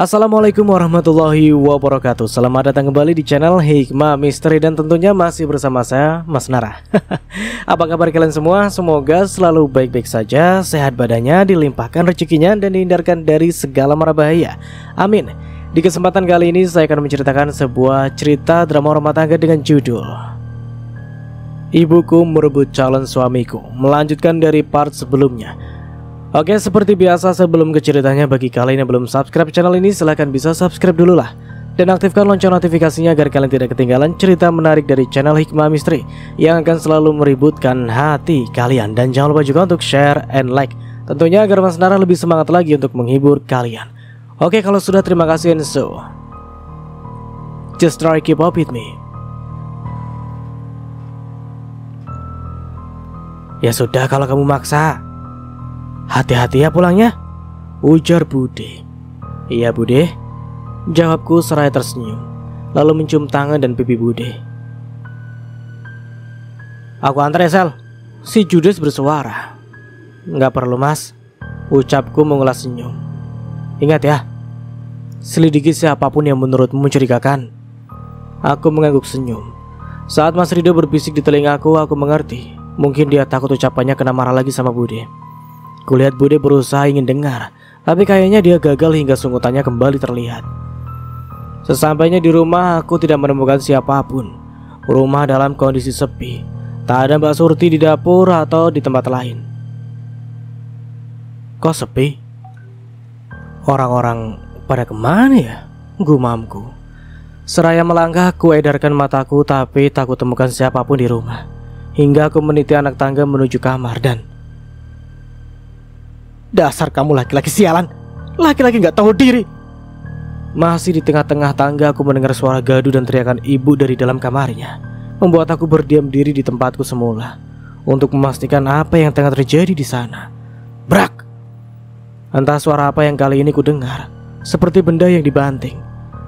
Assalamualaikum warahmatullahi wabarakatuh. Selamat datang kembali di channel Hikmah Misteri dan tentunya masih bersama saya Mas Nara. Apa kabar kalian semua? Semoga selalu baik-baik saja, sehat badannya, dilimpahkan rezekinya dan dihindarkan dari segala mara bahaya. Amin. Di kesempatan kali ini saya akan menceritakan sebuah cerita drama rumah tangga dengan judul Ibuku Merebut Calon Suamiku, melanjutkan dari part sebelumnya. Oke, seperti biasa sebelum ke ceritanya, bagi kalian yang belum subscribe channel ini silahkan bisa subscribe dulu lah. Dan aktifkan lonceng notifikasinya agar kalian tidak ketinggalan cerita menarik dari channel Hikmah Misteri yang akan selalu meributkan hati kalian. Dan jangan lupa juga untuk share and like, tentunya agar Mas Nara lebih semangat lagi untuk menghibur kalian. Oke, kalau sudah terima kasih and so just try keep up with me. Ya sudah kalau kamu maksa, hati-hati ya pulangnya, ujar Bude. Iya Bude, jawabku seraya tersenyum, lalu mencium tangan dan pipi Bude. Aku antar ya Sel, si Judes bersuara. Nggak perlu mas, ucapku mengulas senyum. Ingat ya, selidiki siapapun yang menurutmu mencurigakan. Aku mengangguk senyum. Saat Mas Rido berbisik di telingaku, aku mengerti. Mungkin dia takut ucapannya kena marah lagi sama Bude. Kulihat Bude berusaha ingin dengar, tapi kayaknya dia gagal hingga sungutannya kembali terlihat. Sesampainya di rumah, aku tidak menemukan siapapun. Rumah dalam kondisi sepi. Tak ada Mbak Surti di dapur atau di tempat lain. Kok sepi? Orang-orang pada kemana ya? Gumamku. Seraya melangkah, ku edarkan mataku, tapi tak kutemukan siapapun di rumah. Hingga aku meniti anak tangga menuju kamar dan dasar kamu laki-laki sialan, laki-laki gak tahu diri. Masih di tengah-tengah tangga, aku mendengar suara gaduh dan teriakan ibu dari dalam kamarnya, membuat aku berdiam diri di tempatku semula untuk memastikan apa yang tengah terjadi di sana. Brak! Entah suara apa yang kali ini ku dengar, seperti benda yang dibanting.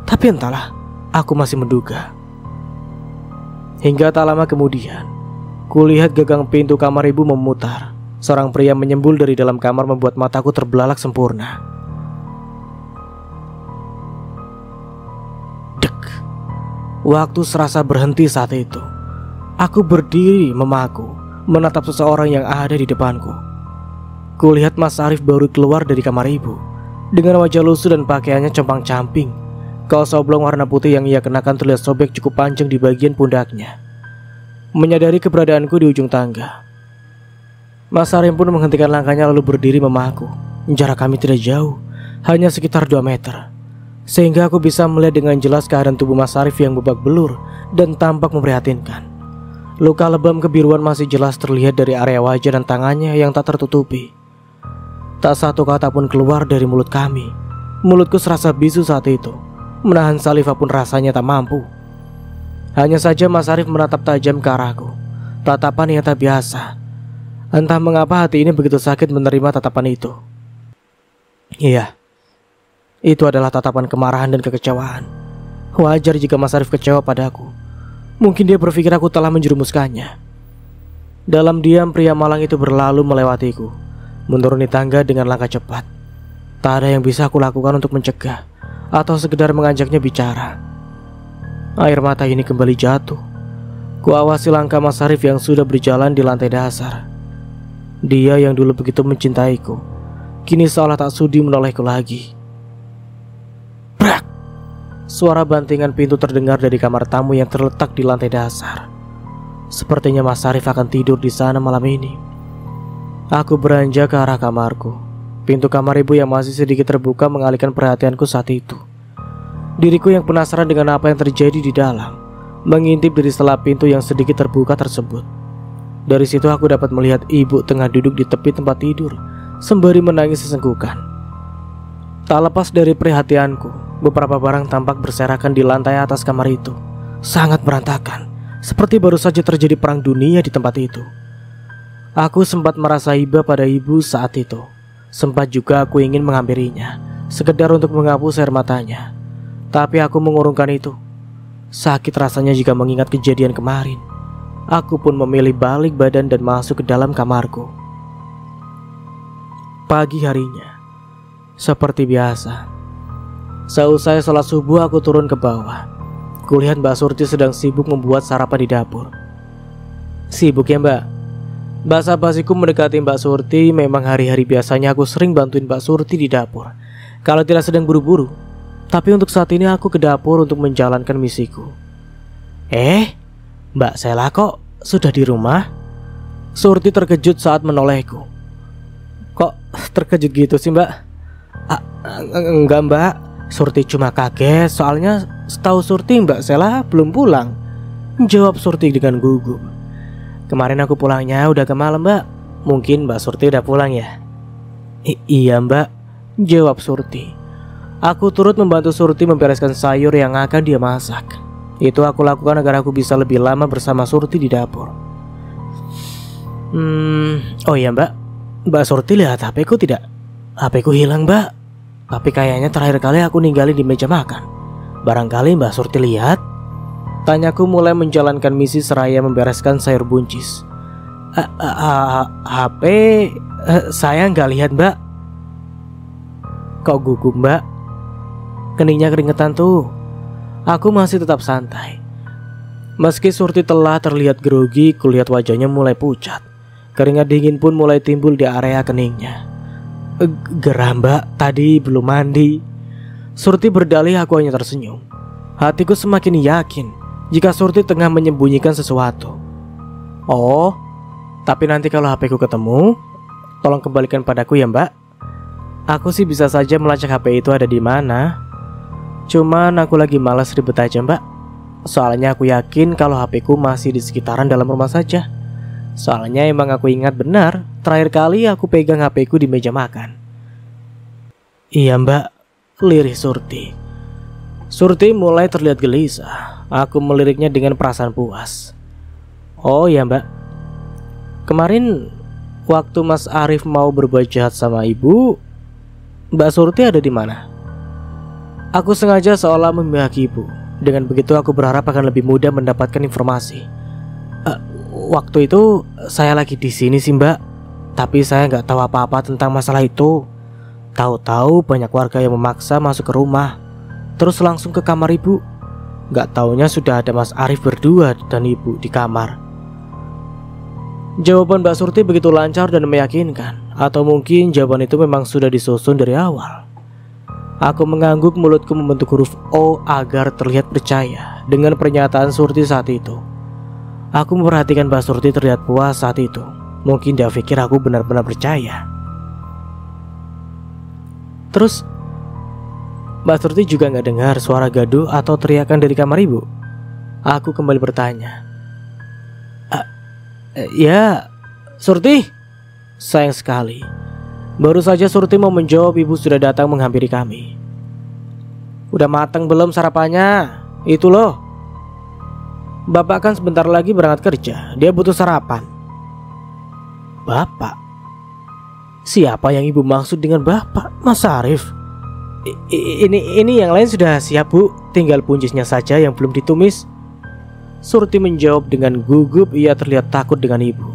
Tapi entahlah, aku masih menduga. Hingga tak lama kemudian, kulihat gagang pintu kamar ibu memutar. Seorang pria menyembul dari dalam kamar membuat mataku terbelalak sempurna. Dek. Waktu serasa berhenti saat itu. Aku berdiri memaku, menatap seseorang yang ada di depanku. Kulihat Mas Arif baru keluar dari kamar ibu, dengan wajah lusuh dan pakaiannya compang-camping. Kaos oblong warna putih yang ia kenakan terlihat sobek cukup panjang di bagian pundaknya. Menyadari keberadaanku di ujung tangga, Mas Arif pun menghentikan langkahnya lalu berdiri memaku. Jarak kami tidak jauh, hanya sekitar 2 meter, sehingga aku bisa melihat dengan jelas keadaan tubuh Mas Arif yang babak belur dan tampak memprihatinkan. Luka lebam kebiruan masih jelas terlihat dari area wajah dan tangannya yang tak tertutupi. Tak satu kata pun keluar dari mulut kami. Mulutku serasa bisu saat itu. Menahan saliva pun rasanya tak mampu. Hanya saja Mas Arif menatap tajam ke arahku, tatapan yang tak biasa. Entah mengapa hati ini begitu sakit menerima tatapan itu. Iya, itu adalah tatapan kemarahan dan kekecewaan. Wajar jika Mas Arif kecewa padaku. Mungkin dia berpikir aku telah menjerumuskannya. Dalam diam, pria malang itu berlalu melewatiku, menuruni tangga dengan langkah cepat. Tak ada yang bisa aku lakukan untuk mencegah atau sekedar mengajaknya bicara. Air mata ini kembali jatuh. Kuawasi langkah Mas Arif yang sudah berjalan di lantai dasar. Dia yang dulu begitu mencintaiku, kini seolah tak sudi menolehku lagi. Brak! Suara bantingan pintu terdengar dari kamar tamu yang terletak di lantai dasar. Sepertinya Mas Arif akan tidur di sana malam ini. Aku beranjak ke arah kamarku. Pintu kamar ibu yang masih sedikit terbuka mengalihkan perhatianku saat itu. Diriku yang penasaran dengan apa yang terjadi di dalam mengintip dari sela pintu yang sedikit terbuka tersebut. Dari situ aku dapat melihat ibu tengah duduk di tepi tempat tidur sembari menangis sesenggukan. Tak lepas dari perhatianku, beberapa barang tampak berserakan di lantai atas kamar itu. Sangat berantakan, seperti baru saja terjadi perang dunia di tempat itu. Aku sempat merasa iba pada ibu saat itu. Sempat juga aku ingin menghampirinya, sekedar untuk menghapus air matanya. Tapi aku mengurungkan itu. Sakit rasanya jika mengingat kejadian kemarin. Aku pun memilih balik badan dan masuk ke dalam kamarku. Pagi harinya, seperti biasa, Seusai sholat subuh aku turun ke bawah. Kulihat Mbak Surti sedang sibuk membuat sarapan di dapur. Sibuk ya Mbak? Basa-basiku mendekati Mbak Surti. Memang hari-hari biasanya aku sering bantuin Mbak Surti di dapur kalau tidak sedang buru-buru. Tapi untuk saat ini aku ke dapur untuk menjalankan misiku. Mbak Sela kok sudah di rumah? Surti terkejut saat menolehku. Kok terkejut gitu sih Mbak? Enggak Mbak, Surti cuma kaget soalnya setahu Surti Mbak Sela belum pulang, jawab Surti dengan gugup. Kemarin aku pulangnya udah ke malam Mbak. Mungkin Mbak Surti udah pulang ya? Iya Mbak, jawab Surti. Aku turut membantu Surti membereskan sayur yang akan dia masak. Itu aku lakukan agar aku bisa lebih lama bersama Surti di dapur. Oh iya Mbak, Mbak Surti lihat HP ku tidak? HP ku hilang Mbak, tapi kayaknya terakhir kali aku ninggalin di meja makan. Barangkali Mbak Surti lihat? Tanyaku mulai menjalankan misi seraya membereskan sayur buncis. HP saya nggak lihat Mbak. Kok gugup Mbak? Keningnya keringetan tuh. Aku masih tetap santai. Meski Surti telah terlihat grogi, kulihat wajahnya mulai pucat. Keringat dingin pun mulai timbul di area keningnya. Gerah Mbak, tadi belum mandi. Surti berdalih, aku hanya tersenyum. Hatiku semakin yakin jika Surti tengah menyembunyikan sesuatu. Oh, tapi nanti kalau HP ku ketemu, tolong kembalikan padaku ya Mbak. Aku sih bisa saja melacak HP itu ada di mana. Cuman aku lagi malas ribet aja Mbak. Soalnya aku yakin kalau HP ku masih di sekitaran dalam rumah saja. Soalnya emang aku ingat benar terakhir kali aku pegang HP ku di meja makan. Iya Mbak, lirih Surti. Surti mulai terlihat gelisah. Aku meliriknya dengan perasaan puas. Oh ya Mbak, kemarin waktu Mas Arif mau berbuat jahat sama ibu, Mbak Surti ada di mana? Aku sengaja seolah memihak ibu. Dengan begitu aku berharap akan lebih mudah mendapatkan informasi. Waktu itu saya lagi di sini sih Mbak, tapi saya nggak tahu apa-apa tentang masalah itu. Tahu-tahu banyak warga yang memaksa masuk ke rumah, terus langsung ke kamar ibu. Nggak taunya sudah ada Mas Arif berdua dan ibu di kamar. Jawaban Mbak Surti begitu lancar dan meyakinkan. Atau mungkin jawaban itu memang sudah disusun dari awal. Aku mengangguk, mulutku membentuk huruf O agar terlihat percaya dengan pernyataan Surti saat itu. Aku memperhatikan Mbak Surti terlihat puas saat itu. Mungkin dia pikir aku benar-benar percaya. Terus Mbak Surti juga gak dengar suara gaduh atau teriakan dari kamar ibu? Aku kembali bertanya. Ya, Surti. Sayang sekali, baru saja Surti mau menjawab, ibu sudah datang menghampiri kami. Udah matang belum sarapannya? Itu loh. Bapak kan sebentar lagi berangkat kerja. Dia butuh sarapan. Bapak? Siapa yang ibu maksud dengan bapak? Mas Arif? Ini yang lain sudah siap Bu. Tinggal puncisnya saja yang belum ditumis. Surti menjawab dengan gugup. Ia terlihat takut dengan ibu.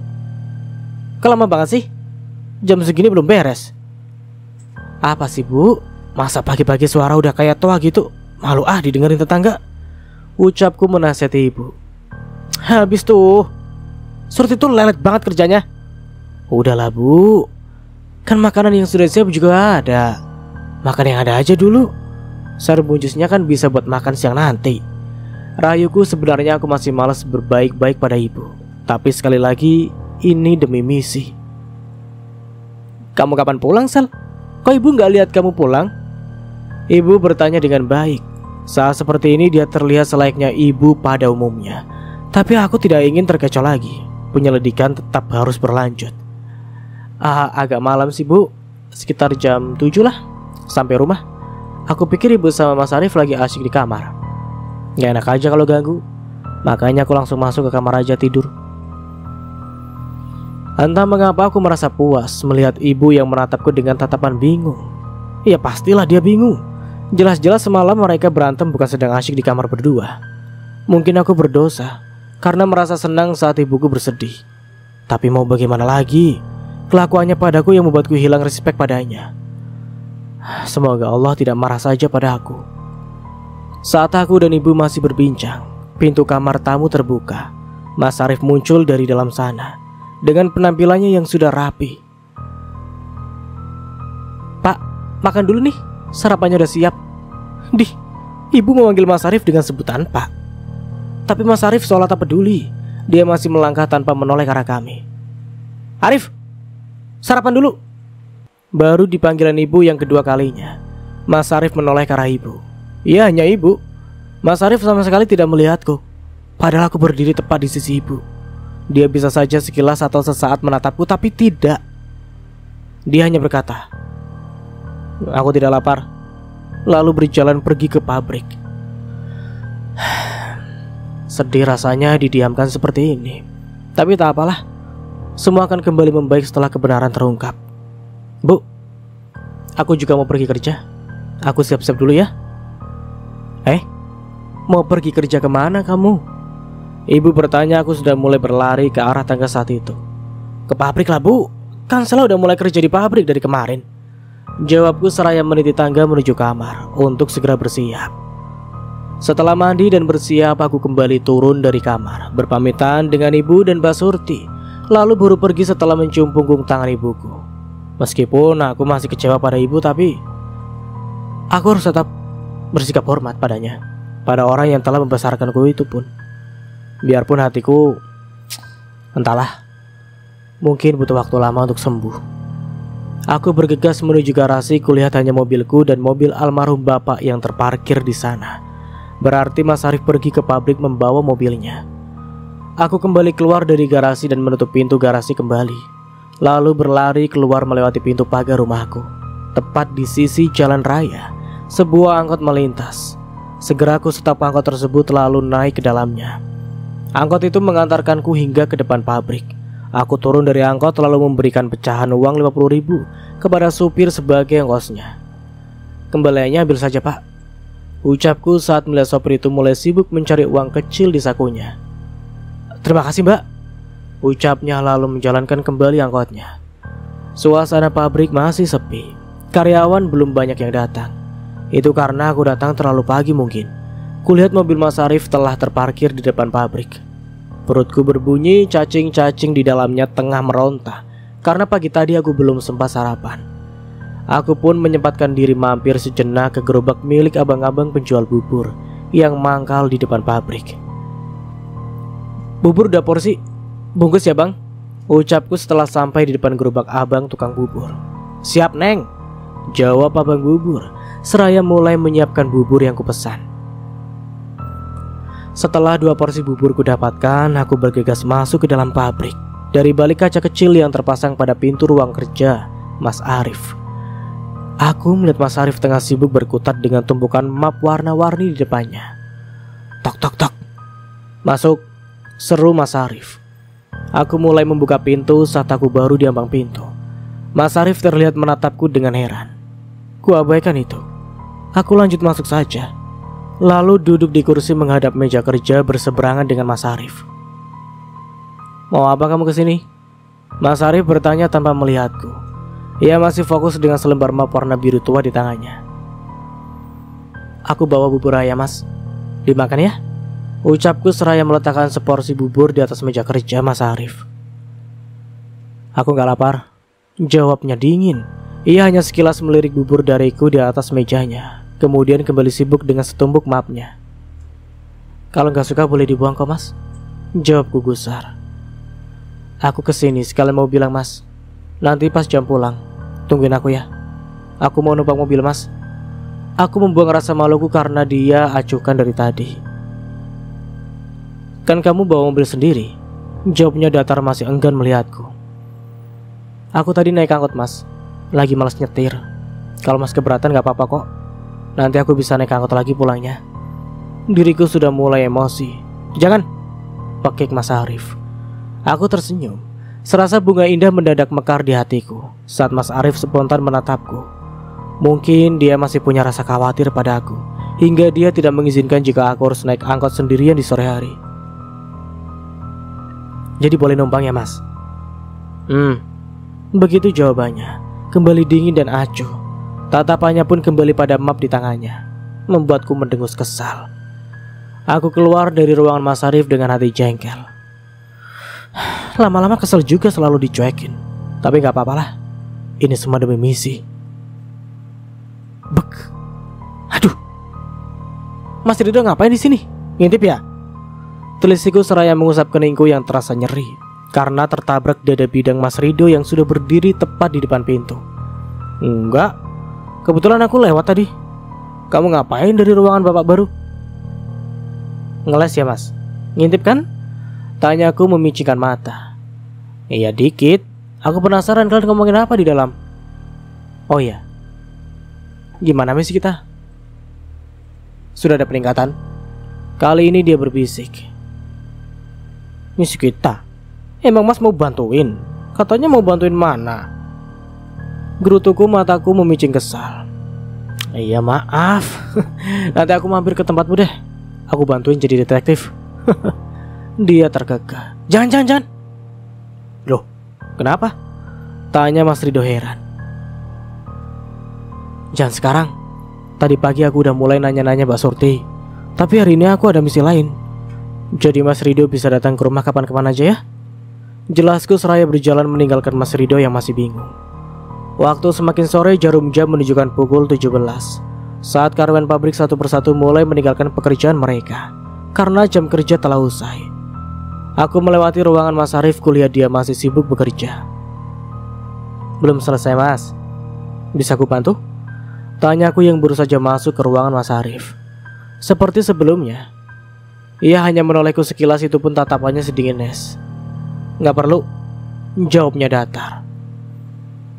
Kok lama banget sih? Jam segini belum beres. Apa sih Bu? Masa pagi-pagi suara udah kayak toa gitu? Malu didengerin tetangga. Ucapku menasihati ibu. Habis tuh, Surti tuh lelet banget kerjanya. Udahlah Bu, kan makanan yang sudah siap juga ada. Makan yang ada aja dulu. Serbunjusnya kan bisa buat makan siang nanti. Rayuku sebenarnya aku masih malas berbaik-baik pada ibu. Tapi sekali lagi, ini demi misi. Kamu kapan pulang, Sel? Kok ibu gak lihat kamu pulang? Ibu bertanya dengan baik. Saat seperti ini dia terlihat selayaknya ibu pada umumnya. Tapi aku tidak ingin terkecoh lagi. Penyelidikan tetap harus berlanjut. Agak malam sih Bu. Sekitar jam 7 lah sampai rumah. Aku pikir ibu sama Mas Arif lagi asyik di kamar. Gak enak aja kalau ganggu. Makanya aku langsung masuk ke kamar aja tidur. Entah mengapa aku merasa puas melihat ibu yang menatapku dengan tatapan bingung. Ya pastilah dia bingung. Jelas-jelas semalam mereka berantem bukan sedang asyik di kamar berdua. Mungkin aku berdosa karena merasa senang saat ibuku bersedih. Tapi mau bagaimana lagi? Kelakuannya padaku yang membuatku hilang respek padanya. Semoga Allah tidak marah saja pada aku. Saat aku dan ibu masih berbincang, pintu kamar tamu terbuka. Mas Arif muncul dari dalam sana dengan penampilannya yang sudah rapi. "Pak, makan dulu nih, sarapannya udah siap." Ibu memanggil Mas Arif dengan sebutan Pak. Tapi Mas Arif seolah tak peduli. Dia masih melangkah tanpa menoleh ke arah kami. "Arif, sarapan dulu." Baru di panggilan ibu yang kedua kalinya, Mas Arif menoleh ke arah ibu. Iya, hanya ibu. Mas Arif sama sekali tidak melihatku, padahal aku berdiri tepat di sisi ibu. Dia bisa saja sekilas atau sesaat menatapku, tapi tidak. Dia hanya berkata, "Aku tidak lapar," lalu berjalan pergi ke pabrik. Sedih rasanya didiamkan seperti ini, tapi tak apalah. Semua akan kembali membaik setelah kebenaran terungkap. "Bu, aku juga mau pergi kerja. Aku siap-siap dulu ya." Mau pergi kerja kemana kamu?" Ibu bertanya. Aku sudah mulai berlari ke arah tangga saat itu. "Ke pabrik lah, Bu. Kan Sela udah mulai kerja di pabrik dari kemarin," jawabku seraya meniti tangga menuju kamar untuk segera bersiap. Setelah mandi dan bersiap, aku kembali turun dari kamar, berpamitan dengan ibu dan Mbak Surti, lalu baru pergi setelah mencium punggung tangan ibuku. Meskipun aku masih kecewa pada ibu, tapi aku harus tetap bersikap hormat padanya, pada orang yang telah membesarkanku itu pun. Biarpun hatiku, entahlah, mungkin butuh waktu lama untuk sembuh. Aku bergegas menuju garasi. Kulihat hanya mobilku dan mobil almarhum bapak yang terparkir di sana. Berarti Mas Arif pergi ke pabrik membawa mobilnya. Aku kembali keluar dari garasi dan menutup pintu garasi kembali, lalu berlari keluar melewati pintu pagar rumahku. Tepat di sisi jalan raya, sebuah angkot melintas. Segera aku stop angkot tersebut lalu naik ke dalamnya. Angkot itu mengantarkanku hingga ke depan pabrik. Aku turun dari angkot lalu memberikan pecahan uang 50.000 kepada supir sebagai ongkosnya. "Kembaliannya ambil saja, Pak," ucapku saat melihat sopir itu mulai sibuk mencari uang kecil di sakunya. "Terima kasih, Mbak," ucapnya lalu menjalankan kembali angkotnya. Suasana pabrik masih sepi. Karyawan belum banyak yang datang. Itu karena aku datang terlalu pagi mungkin. Kulihat mobil Mas Arif telah terparkir di depan pabrik. Perutku berbunyi, cacing-cacing di dalamnya tengah meronta karena pagi tadi aku belum sempat sarapan. Aku pun menyempatkan diri mampir sejenak ke gerobak milik abang-abang penjual bubur yang mangkal di depan pabrik. "Bubur udah porsi, bungkus ya, Bang," ucapku setelah sampai di depan gerobak abang tukang bubur. "Siap, Neng," jawab abang bubur seraya mulai menyiapkan bubur yang kupesan. Setelah 2 porsi bubur kudapatkan, aku bergegas masuk ke dalam pabrik. Dari balik kaca kecil yang terpasang pada pintu ruang kerja Mas Arif, aku melihat Mas Arif tengah sibuk berkutat dengan tumpukan map warna-warni di depannya. "Tok tok tok." "Masuk," seru Mas Arif. Aku mulai membuka pintu saat aku baru di ambang pintu. Mas Arif terlihat menatapku dengan heran. Kuabaikan itu. Aku lanjut masuk saja, lalu duduk di kursi menghadap meja kerja berseberangan dengan Mas Arif. "Mau apa kamu kesini?" Mas Arif bertanya tanpa melihatku. Ia masih fokus dengan selembar map warna biru tua di tangannya. "Aku bawa bubur ayam, Mas. Dimakan ya?" ucapku seraya meletakkan seporsi bubur di atas meja kerja Mas Arif. "Aku gak lapar," jawabnya dingin. Ia hanya sekilas melirik bubur dariku di atas mejanya, kemudian kembali sibuk dengan setumpuk mapnya. "Kalau gak suka boleh dibuang kok, Mas," jawabku gusar. "Aku kesini sekalian mau bilang, Mas, nanti pas jam pulang tungguin aku ya. Aku mau numpang mobil, Mas." Aku membuang rasa maluku karena dia acuhkan dari tadi. "Kan kamu bawa mobil sendiri," jawabnya datar masih enggan melihatku. "Aku tadi naik angkot, Mas. Lagi malas nyetir. Kalau Mas keberatan gak apa-apa kok. Nanti aku bisa naik angkot lagi pulangnya." Diriku sudah mulai emosi. "Jangan," pekik Mas Arif. Aku tersenyum. Serasa bunga indah mendadak mekar di hatiku saat Mas Arif spontan menatapku. Mungkin dia masih punya rasa khawatir pada aku, hingga dia tidak mengizinkan jika aku harus naik angkot sendirian di sore hari. "Jadi boleh numpang ya, Mas?" Begitu jawabannya, kembali dingin dan acuh. Tatapannya pun kembali pada map di tangannya, membuatku mendengus kesal. Aku keluar dari ruangan Mas Arif dengan hati jengkel. Lama-lama kesel juga selalu dicuekin. Tapi gak apa-apalah, ini semua demi misi. Bek. Aduh, Mas Rido ngapain di sini? Ngintip ya? Telisiku seraya mengusap keningku yang terasa nyeri karena tertabrak dada bidang Mas Rido yang sudah berdiri tepat di depan pintu. Enggak, kebetulan aku lewat tadi. Kamu ngapain dari ruangan bapak baru? Ngeles ya mas? Ngintip kan? Tanyaku memicingkan mata. Iya dikit. Aku penasaran kalian ngomongin apa di dalam. Oh iya, gimana misi kita? Sudah ada peningkatan. Kali ini dia berbisik. Misi kita? Emang mas mau bantuin? Katanya mau bantuin mana? Gerutuku mataku memicing kesal. Iya maaf. Nanti aku mampir ke tempatmu deh. Aku bantuin jadi detektif. Dia terkekeh. Jangan. Loh, kenapa? Tanya Mas Rido heran. Jangan sekarang. Tadi pagi aku udah mulai nanya-nanya Mbak Surti. Tapi hari ini aku ada misi lain. Jadi Mas Rido bisa datang ke rumah kapan-kapan aja ya. Jelasku seraya berjalan meninggalkan Mas Rido yang masih bingung. Waktu semakin sore, jarum jam menunjukkan pukul 17. Saat karyawan pabrik satu persatu mulai meninggalkan pekerjaan mereka karena jam kerja telah usai. Aku melewati ruangan Mas Arif, kulihat dia masih sibuk bekerja. Belum selesai mas? Bisa aku bantu? Tanyaku yang baru saja masuk ke ruangan Mas Arif. Seperti sebelumnya, ia hanya menolehku sekilas, itu pun tatapannya sedingin es. Gak perlu, jawabnya datar.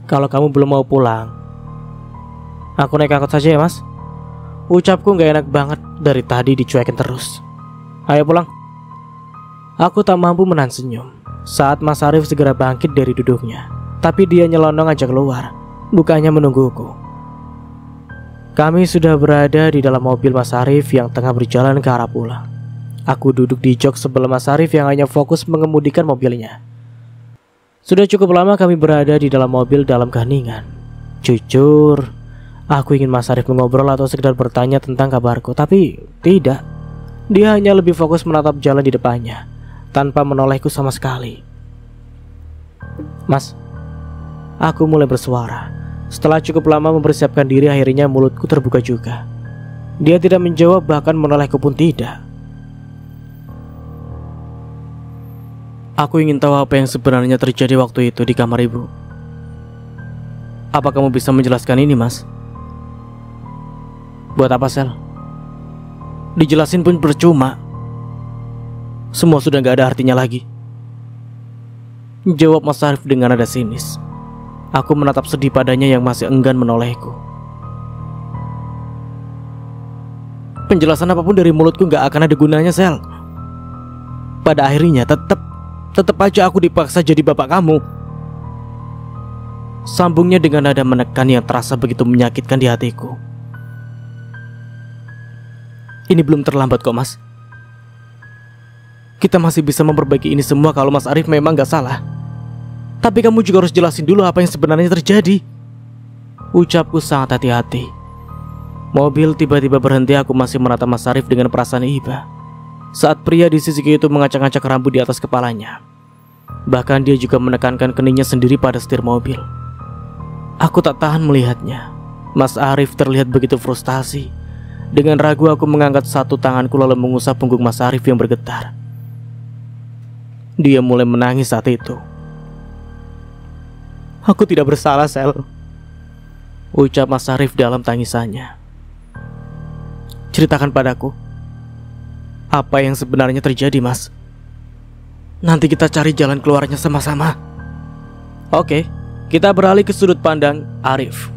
Kalau kamu belum mau pulang, aku naik angkot saja ya mas. Ucapku gak enak banget, dari tadi dicuekin terus. Ayo pulang. Aku tak mampu menahan senyum saat Mas Arif segera bangkit dari duduknya. Tapi dia nyelonong aja keluar, bukannya menungguku. Kami sudah berada di dalam mobil Mas Arif yang tengah berjalan ke arah pulang. Aku duduk di jok sebelum Mas Arif yang hanya fokus mengemudikan mobilnya. Sudah cukup lama kami berada di dalam mobil dalam keheningan. Jujur, aku ingin Mas Arif mengobrol atau sekedar bertanya tentang kabarku, tapi tidak. Dia hanya lebih fokus menatap jalan di depannya, tanpa menolehku sama sekali. Mas, aku mulai bersuara. Setelah cukup lama mempersiapkan diri, akhirnya mulutku terbuka juga. Dia tidak menjawab, bahkan menolehku pun tidak. Aku ingin tahu apa yang sebenarnya terjadi waktu itu di kamar ibu. Apa kamu bisa menjelaskan ini, mas? Buat apa, Sel? Dijelasin pun percuma. Semua sudah gak ada artinya lagi, jawab Mas Arif dengan nada sinis. Aku menatap sedih padanya yang masih enggan menolehku. Penjelasan apapun dari mulutku gak akan ada gunanya, Sel. Pada akhirnya tetap aja aku dipaksa jadi bapak kamu. Sambungnya dengan nada menekan yang terasa begitu menyakitkan di hatiku. Ini belum terlambat kok, mas. Kita masih bisa memperbaiki ini semua kalau Mas Arif memang gak salah. Tapi kamu juga harus jelasin dulu apa yang sebenarnya terjadi, ucapku sangat hati-hati. Mobil tiba-tiba berhenti. Aku masih menatap Mas Arif dengan perasaan iba saat pria di sisi kiri itu mengacak-ngacak rambut di atas kepalanya. Bahkan dia juga menekankan keningnya sendiri pada setir mobil. Aku tak tahan melihatnya. Mas Arif terlihat begitu frustasi. Dengan ragu aku mengangkat satu tanganku lalu mengusap punggung Mas Arif yang bergetar. Dia mulai menangis saat itu. Aku tidak bersalah, Sel, ucap Mas Arif dalam tangisannya. Ceritakan padaku, apa yang sebenarnya terjadi, mas? Nanti kita cari jalan keluarnya sama-sama. Oke, kita beralih ke sudut pandang Arif.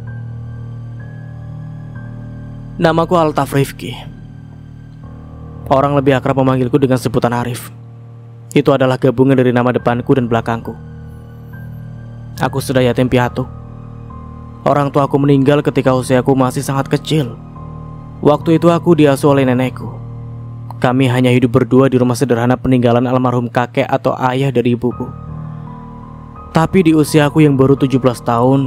Namaku Altaf Rifki. Orang lebih akrab memanggilku dengan sebutan Arif. Itu adalah gabungan dari nama depanku dan belakangku. Aku sudah yatim piatu. Orang tuaku meninggal ketika usiaku masih sangat kecil. Waktu itu aku diasuh oleh nenekku. Kami hanya hidup berdua di rumah sederhana peninggalan almarhum kakek atau ayah dari ibuku. Tapi di usiaku yang baru 17 tahun,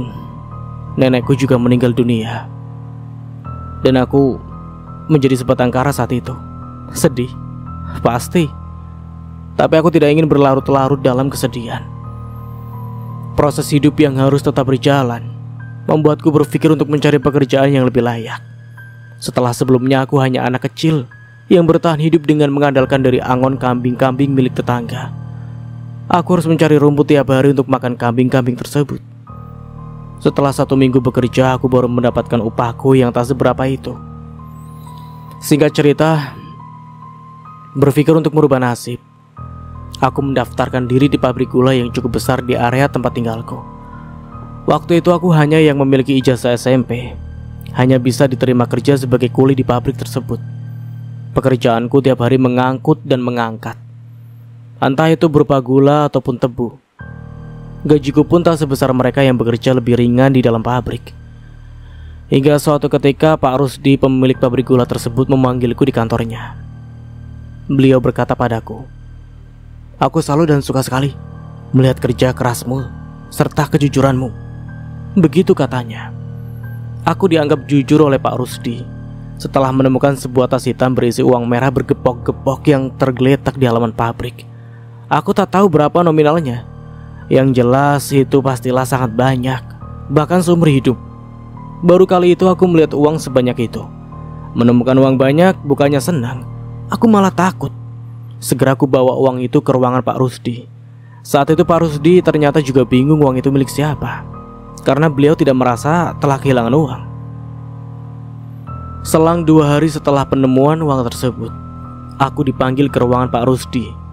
nenekku juga meninggal dunia. Dan aku menjadi sebatang kara saat itu. Sedih, pasti. Tapi aku tidak ingin berlarut-larut dalam kesedihan. Proses hidup yang harus tetap berjalan membuatku berpikir untuk mencari pekerjaan yang lebih layak. Setelah sebelumnya aku hanya anak kecil yang bertahan hidup dengan mengandalkan dari angon kambing-kambing milik tetangga. Aku harus mencari rumput tiap hari untuk makan kambing-kambing tersebut. Setelah 1 minggu bekerja, aku baru mendapatkan upahku yang tak seberapa itu. Singkat cerita, berpikir untuk merubah nasib, aku mendaftarkan diri di pabrik gula yang cukup besar di area tempat tinggalku. Waktu itu aku hanya yang memiliki ijazah SMP, hanya bisa diterima kerja sebagai kuli di pabrik tersebut. Pekerjaanku tiap hari mengangkut dan mengangkat, entah itu berupa gula ataupun tebu. Gajiku pun tak sebesar mereka yang bekerja lebih ringan di dalam pabrik. Hingga suatu ketika Pak Rusdi, pemilik pabrik gula tersebut, memanggilku di kantornya. Beliau berkata padaku, "Aku selalu dan suka sekali melihat kerja kerasmu serta kejujuranmu." Begitu katanya. Aku dianggap jujur oleh Pak Rusdi setelah menemukan sebuah tas hitam berisi uang merah bergepok-gepok yang tergeletak di halaman pabrik. Aku tak tahu berapa nominalnya. Yang jelas itu pastilah sangat banyak, bahkan seumur hidup. Baru kali itu aku melihat uang sebanyak itu. Menemukan uang banyak bukannya senang, aku malah takut. Segera aku bawa uang itu ke ruangan Pak Rusdi. Saat itu Pak Rusdi ternyata juga bingung uang itu milik siapa, karena beliau tidak merasa telah kehilangan uang. Selang 2 hari setelah penemuan uang tersebut, aku dipanggil ke ruangan Pak Rusdi.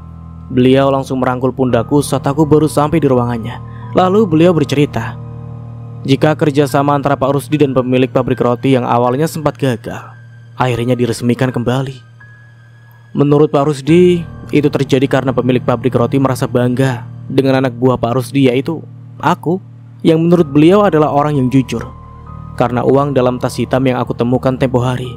Beliau langsung merangkul pundakku saat aku baru sampai di ruangannya. Lalu beliau bercerita jika kerjasama antara Pak Rusdi dan pemilik pabrik roti yang awalnya sempat gagal, akhirnya diresmikan kembali. Menurut Pak Rusdi, itu terjadi karena pemilik pabrik roti merasa bangga dengan anak buah Pak Rusdi, yaitu aku, yang menurut beliau adalah orang yang jujur. Karena uang dalam tas hitam yang aku temukan tempo hari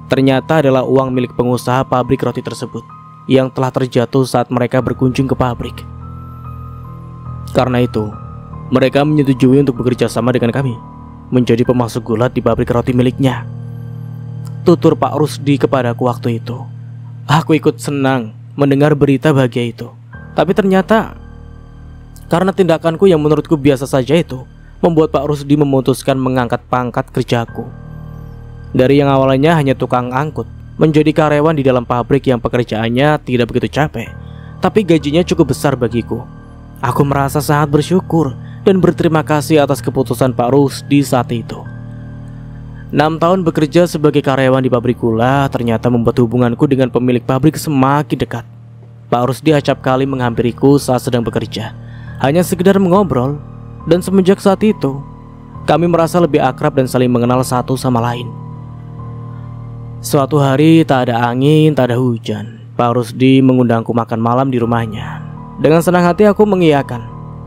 ternyata adalah uang milik pengusaha pabrik roti tersebut yang telah terjatuh saat mereka berkunjung ke pabrik. Karena itu, mereka menyetujui untuk bekerja sama dengan kami menjadi pemasok gula di pabrik roti miliknya. Tutur Pak Rusdi kepadaku waktu itu. Aku ikut senang mendengar berita bahagia itu. Tapi ternyata karena tindakanku yang menurutku biasa saja itu membuat Pak Rusdi memutuskan mengangkat pangkat kerjaku. Dari yang awalnya hanya tukang angkut menjadi karyawan di dalam pabrik yang pekerjaannya tidak begitu capek, tapi gajinya cukup besar bagiku. Aku merasa sangat bersyukur dan berterima kasih atas keputusan Pak Rusdi saat itu. 6 tahun bekerja sebagai karyawan di pabrik gula ternyata membuat hubunganku dengan pemilik pabrik semakin dekat. Pak Rusdi acap kali menghampiriku saat sedang bekerja, hanya sekedar mengobrol. Dan semenjak saat itu, kami merasa lebih akrab dan saling mengenal satu sama lain. Suatu hari tak ada angin, tak ada hujan, Pak Rusdi mengundangku makan malam di rumahnya. Dengan senang hati aku mengiyakan.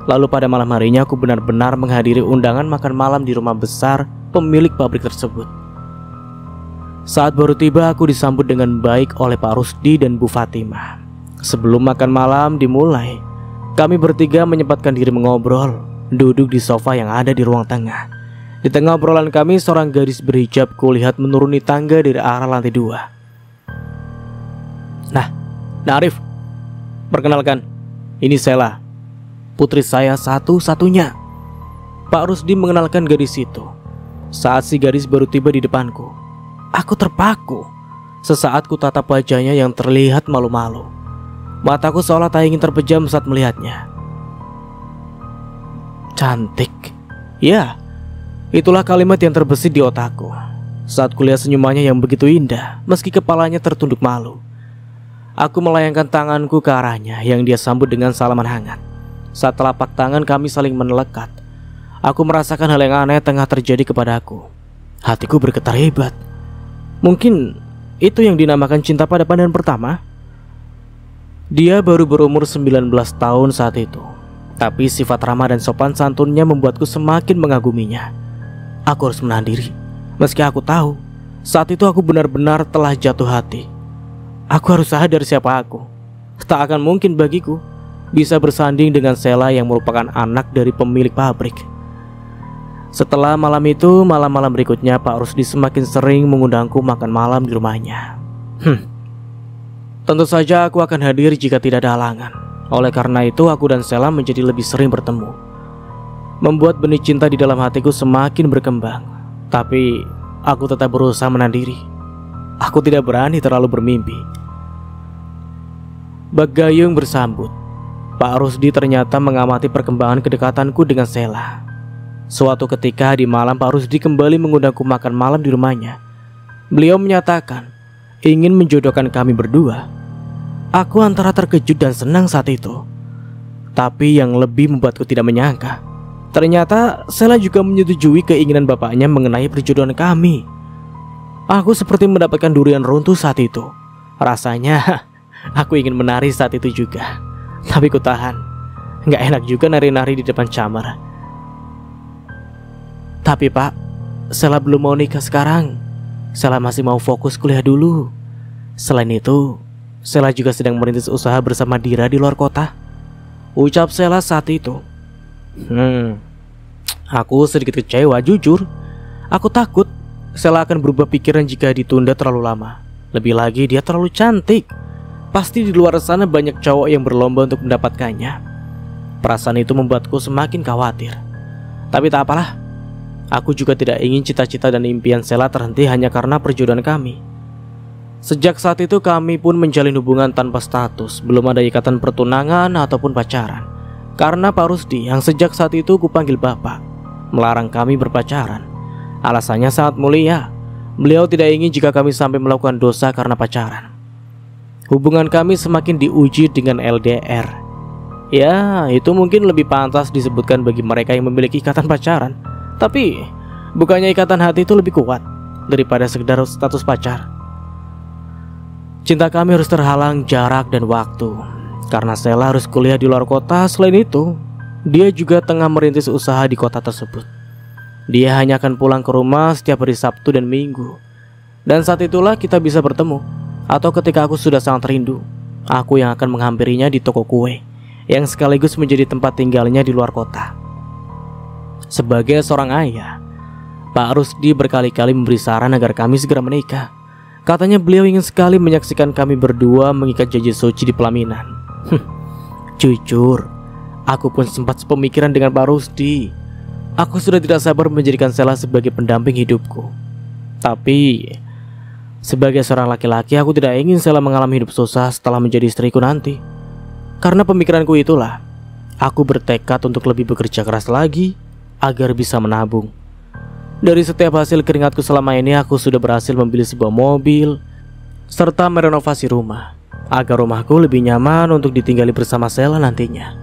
Lalu pada malam harinya aku benar-benar menghadiri undangan makan malam di rumah besar pemilik pabrik tersebut. Saat baru tiba, aku disambut dengan baik oleh Pak Rusdi dan Bu Fatimah. Sebelum makan malam dimulai, kami bertiga menyempatkan diri mengobrol, duduk di sofa yang ada di ruang tengah. Di tengah obrolan kami, seorang gadis berhijab kulihat menuruni tangga dari arah lantai 2. Nah, Arif, perkenalkan, ini Sela, putri saya satu-satunya. Pak Rusdi mengenalkan gadis itu. Saat si gadis baru tiba di depanku, aku terpaku. Sesaat ku tatap wajahnya yang terlihat malu-malu. Mataku seolah tak ingin terpejam saat melihatnya. Cantik. Ya, itulah kalimat yang terbesit di otakku saat kulihat senyumannya yang begitu indah, meski kepalanya tertunduk malu. Aku melayangkan tanganku ke arahnya yang dia sambut dengan salaman hangat. Saat telapak tangan kami saling menelekat, aku merasakan hal yang aneh tengah terjadi kepadaku. Hatiku bergetar hebat. Mungkin itu yang dinamakan cinta pada pandangan pertama. Dia baru berumur 19 tahun saat itu, tapi sifat ramah dan sopan santunnya membuatku semakin mengaguminya. Aku harus menahan diri, meski aku tahu saat itu aku benar-benar telah jatuh hati. Aku harus sadar siapa aku. Tak akan mungkin bagiku bisa bersanding dengan Sela yang merupakan anak dari pemilik pabrik. Setelah malam itu, malam-malam berikutnya Pak Rusdi semakin sering mengundangku makan malam di rumahnya. Tentu saja aku akan hadir jika tidak ada halangan. Oleh karena itu, aku dan Sela menjadi lebih sering bertemu, membuat benih cinta di dalam hatiku semakin berkembang. Tapi aku tetap berusaha menahan diri. Aku tidak berani terlalu bermimpi. Bak Gayung bersambut. Pak Rusdi ternyata mengamati perkembangan kedekatanku dengan Sela. Suatu ketika di malam, Pak Rusdi kembali mengundangku makan malam di rumahnya. Beliau menyatakan ingin menjodohkan kami berdua. Aku antara terkejut dan senang saat itu. Tapi yang lebih membuatku tidak menyangka, ternyata Sela juga menyetujui keinginan bapaknya mengenai perjodohan kami. Aku seperti mendapatkan durian runtuh saat itu. Rasanya aku ingin menari saat itu juga, tapi ku tahan. Gak enak juga nari-nari di depan camar. Tapi Pak, Sela belum mau nikah sekarang. Sela masih mau fokus kuliah dulu. Selain itu, Sela juga sedang merintis usaha bersama Dira di luar kota, ucap Sela saat itu. Aku sedikit kecewa jujur. Aku takut Sela akan berubah pikiran jika ditunda terlalu lama. Lebih lagi dia terlalu cantik. Pasti di luar sana banyak cowok yang berlomba untuk mendapatkannya. Perasaan itu membuatku semakin khawatir. Tapi tak apalah. Aku juga tidak ingin cita-cita dan impian Sela terhenti hanya karena perjodohan kami. Sejak saat itu kami pun menjalin hubungan tanpa status. Belum ada ikatan pertunangan ataupun pacaran. Karena Pak Rusdi yang sejak saat itu kupanggil bapak melarang kami berpacaran. Alasannya sangat mulia. Beliau tidak ingin jika kami sampai melakukan dosa karena pacaran. Hubungan kami semakin diuji dengan LDR. Ya, itu mungkin lebih pantas disebutkan bagi mereka yang memiliki ikatan pacaran. Tapi bukannya ikatan hati itu lebih kuat daripada sekedar status pacar. Cinta kami harus terhalang jarak dan waktu, karena Sela harus kuliah di luar kota. Selain itu, dia juga tengah merintis usaha di kota tersebut. Dia hanya akan pulang ke rumah setiap hari Sabtu dan Minggu. Dan saat itulah kita bisa bertemu. Atau ketika aku sudah sangat rindu, aku yang akan menghampirinya di toko kue yang sekaligus menjadi tempat tinggalnya di luar kota. Sebagai seorang ayah, Pak Rusdi berkali-kali memberi saran agar kami segera menikah. Katanya beliau ingin sekali menyaksikan kami berdua mengikat janji suci di pelaminan. Jujur, aku pun sempat sepemikiran dengan Pak Rusdi. Aku sudah tidak sabar menjadikan Sela sebagai pendamping hidupku. Tapi sebagai seorang laki-laki, aku tidak ingin Sela mengalami hidup susah setelah menjadi istriku nanti. Karena pemikiranku itulah, aku bertekad untuk lebih bekerja keras lagi agar bisa menabung. Dari setiap hasil keringatku selama ini, aku sudah berhasil membeli sebuah mobil serta merenovasi rumah agar rumahku lebih nyaman untuk ditinggali bersama Sela nantinya.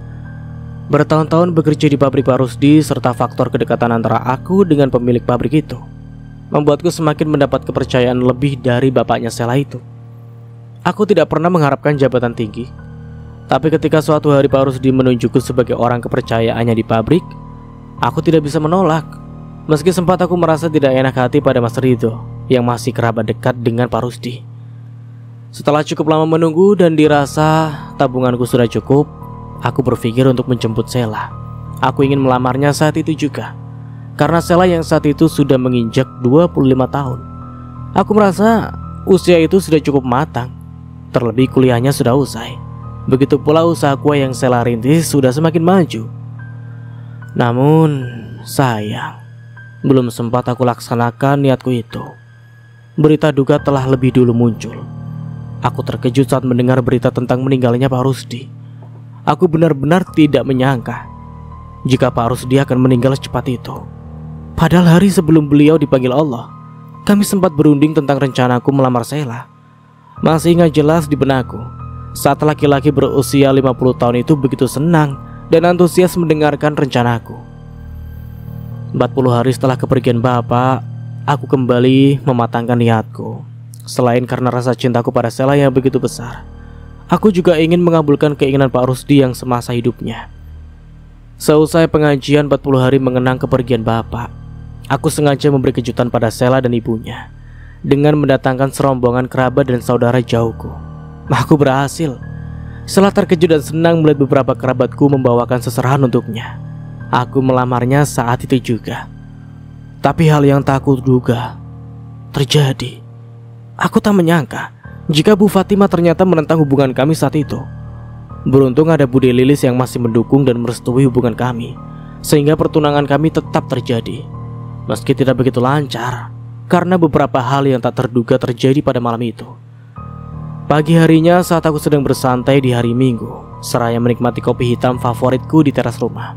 Bertahun-tahun bekerja di pabrik Pak Rusdi serta faktor kedekatan antara aku dengan pemilik pabrik itu membuatku semakin mendapat kepercayaan lebih dari bapaknya Sela itu. Aku tidak pernah mengharapkan jabatan tinggi, tapi ketika suatu hari Pak Rusdi menunjukku sebagai orang kepercayaannya di pabrik, aku tidak bisa menolak. Meski sempat aku merasa tidak enak hati pada Mas Ridho yang masih kerabat dekat dengan Pak Rusdi. Setelah cukup lama menunggu dan dirasa tabunganku sudah cukup, aku berpikir untuk menjemput Sela. Aku ingin melamarnya saat itu juga, karena Sela yang saat itu sudah menginjak 25 tahun. Aku merasa usia itu sudah cukup matang. Terlebih kuliahnya sudah usai. Begitu pula usaha kue yang Sela rintis sudah semakin maju. Namun sayang, belum sempat aku laksanakan niatku itu. Berita duka telah lebih dulu muncul. Aku terkejut saat mendengar berita tentang meninggalnya Pak Rusdi. Aku benar-benar tidak menyangka jika Pak Rusdi akan meninggal secepat itu. Padahal hari sebelum beliau dipanggil Allah, kami sempat berunding tentang rencanaku melamar Sela. Masih ingat jelas di benakku saat laki-laki berusia 50 tahun itu begitu senang dan antusias mendengarkan rencanaku. 40 hari setelah kepergian bapak, aku kembali mematangkan niatku. Selain karena rasa cintaku pada Sela yang begitu besar, aku juga ingin mengabulkan keinginan Pak Rusdi yang semasa hidupnya. Seusai pengajian 40 hari mengenang kepergian bapak, aku sengaja memberi kejutan pada Sela dan ibunya dengan mendatangkan serombongan kerabat dan saudara jauhku. Aku berhasil. Sela terkejut dan senang melihat beberapa kerabatku membawakan seserahan untuknya. Aku melamarnya saat itu juga. Tapi hal yang tak kuduga terjadi. Aku tak menyangka jika Bu Fatimah ternyata menentang hubungan kami saat itu. Beruntung ada Bude Lilis yang masih mendukung dan merestui hubungan kami, sehingga pertunangan kami tetap terjadi. Meski tidak begitu lancar, karena beberapa hal yang tak terduga terjadi pada malam itu. Pagi harinya saat aku sedang bersantai di hari Minggu, seraya menikmati kopi hitam favoritku di teras rumah,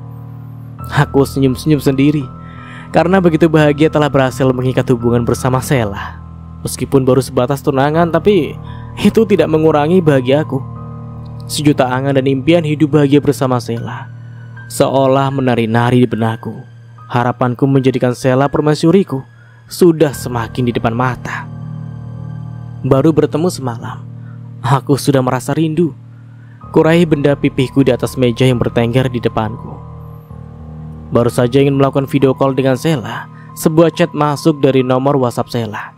aku senyum-senyum sendiri karena begitu bahagia telah berhasil mengikat hubungan bersama Sheila. Meskipun baru sebatas tunangan, tapi itu tidak mengurangi bahagiaku. Sejuta angan dan impian hidup bahagia bersama Sheila seolah menari-nari di benakku. Harapanku menjadikan Sheila permaisuriku sudah semakin di depan mata. Baru bertemu semalam, aku sudah merasa rindu. Kuraih benda pipihku di atas meja yang bertengger di depanku. Baru saja ingin melakukan video call dengan Sheila, sebuah chat masuk dari nomor WhatsApp Sheila.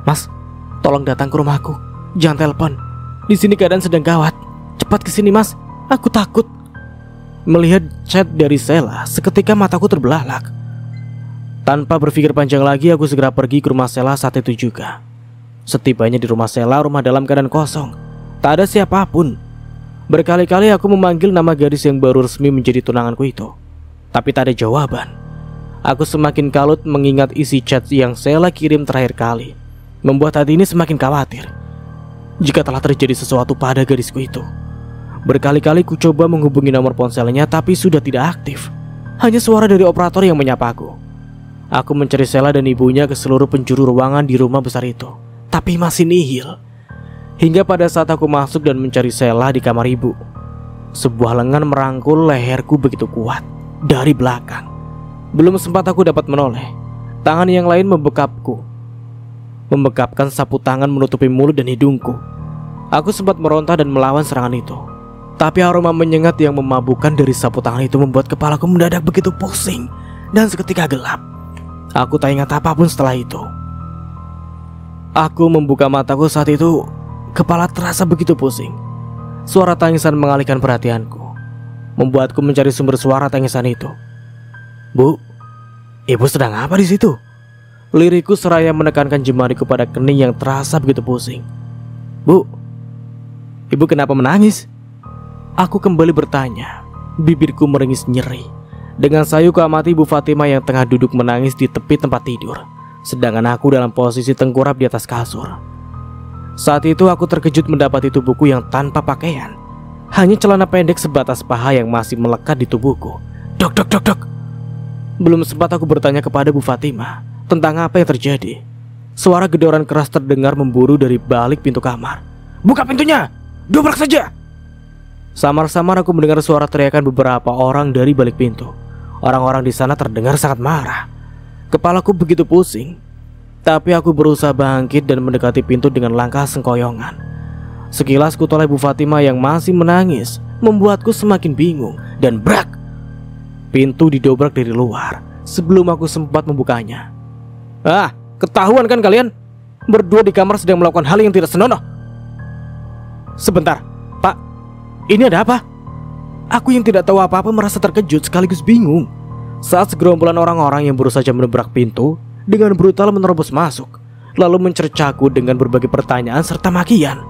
"Mas, tolong datang ke rumahku. Jangan telepon. Di sini keadaan sedang gawat. Cepat ke sini, Mas. Aku takut." Melihat chat dari Sheila, seketika mataku terbelalak. Tanpa berpikir panjang lagi, aku segera pergi ke rumah Sheila saat itu juga. Setibanya di rumah Sheila, rumah dalam keadaan kosong. Tak ada siapapun. Berkali-kali aku memanggil nama gadis yang baru resmi menjadi tunanganku itu, tapi tak ada jawaban. Aku semakin kalut mengingat isi chat yang Sheila kirim terakhir kali, membuat hati ini semakin khawatir jika telah terjadi sesuatu pada gadisku itu. Berkali-kali ku coba menghubungi nomor ponselnya, tapi sudah tidak aktif. Hanya suara dari operator yang menyapaku. Aku mencari Sheila dan ibunya ke seluruh penjuru ruangan di rumah besar itu, tapi masih nihil. Hingga pada saat aku masuk dan mencari Sheila di kamar ibu, sebuah lengan merangkul leherku begitu kuat dari belakang. Belum sempat aku dapat menoleh, tangan yang lain membekapkan sapu tangan menutupi mulut dan hidungku. Aku sempat meronta dan melawan serangan itu, tapi aroma menyengat yang memabukkan dari sapu tangan itu membuat kepalaku mendadak begitu pusing dan seketika gelap. Aku tak ingat apapun setelah itu. Aku membuka mataku saat itu, kepala terasa begitu pusing. Suara tangisan mengalihkan perhatianku, membuatku mencari sumber suara tangisan itu. "Bu, ibu sedang apa di situ?" Lirikku seraya menekankan jemariku pada kening yang terasa begitu pusing. "Bu, ibu kenapa menangis?" Aku kembali bertanya. Bibirku meringis nyeri. Dengan sayu ku amati Bu Fatimah yang tengah duduk menangis di tepi tempat tidur, sedangkan aku dalam posisi tengkurap di atas kasur. Saat itu aku terkejut mendapati tubuhku yang tanpa pakaian, hanya celana pendek sebatas paha yang masih melekat di tubuhku. Dok, dok, dok, dok. Belum sempat aku bertanya kepada Bu Fatimah tentang apa yang terjadi, suara gedoran keras terdengar memburu dari balik pintu kamar. "Buka pintunya! Dobrak saja!" Samar-samar aku mendengar suara teriakan beberapa orang dari balik pintu. Orang-orang di sana terdengar sangat marah. Kepalaku begitu pusing, tapi aku berusaha bangkit dan mendekati pintu dengan langkah sengkoyongan. Sekilas kutoleh Bu Fatimah yang masih menangis membuatku semakin bingung, dan brak! Pintu didobrak dari luar sebelum aku sempat membukanya. "Ah, ketahuan kan kalian? Berdua di kamar sedang melakukan hal yang tidak senonoh." "Sebentar, Pak, ini ada apa?" Aku yang tidak tahu apa-apa merasa terkejut sekaligus bingung saat segerombolan orang-orang yang baru saja menabrak pintu dengan brutal menerobos masuk, lalu mencercaku dengan berbagai pertanyaan serta makian.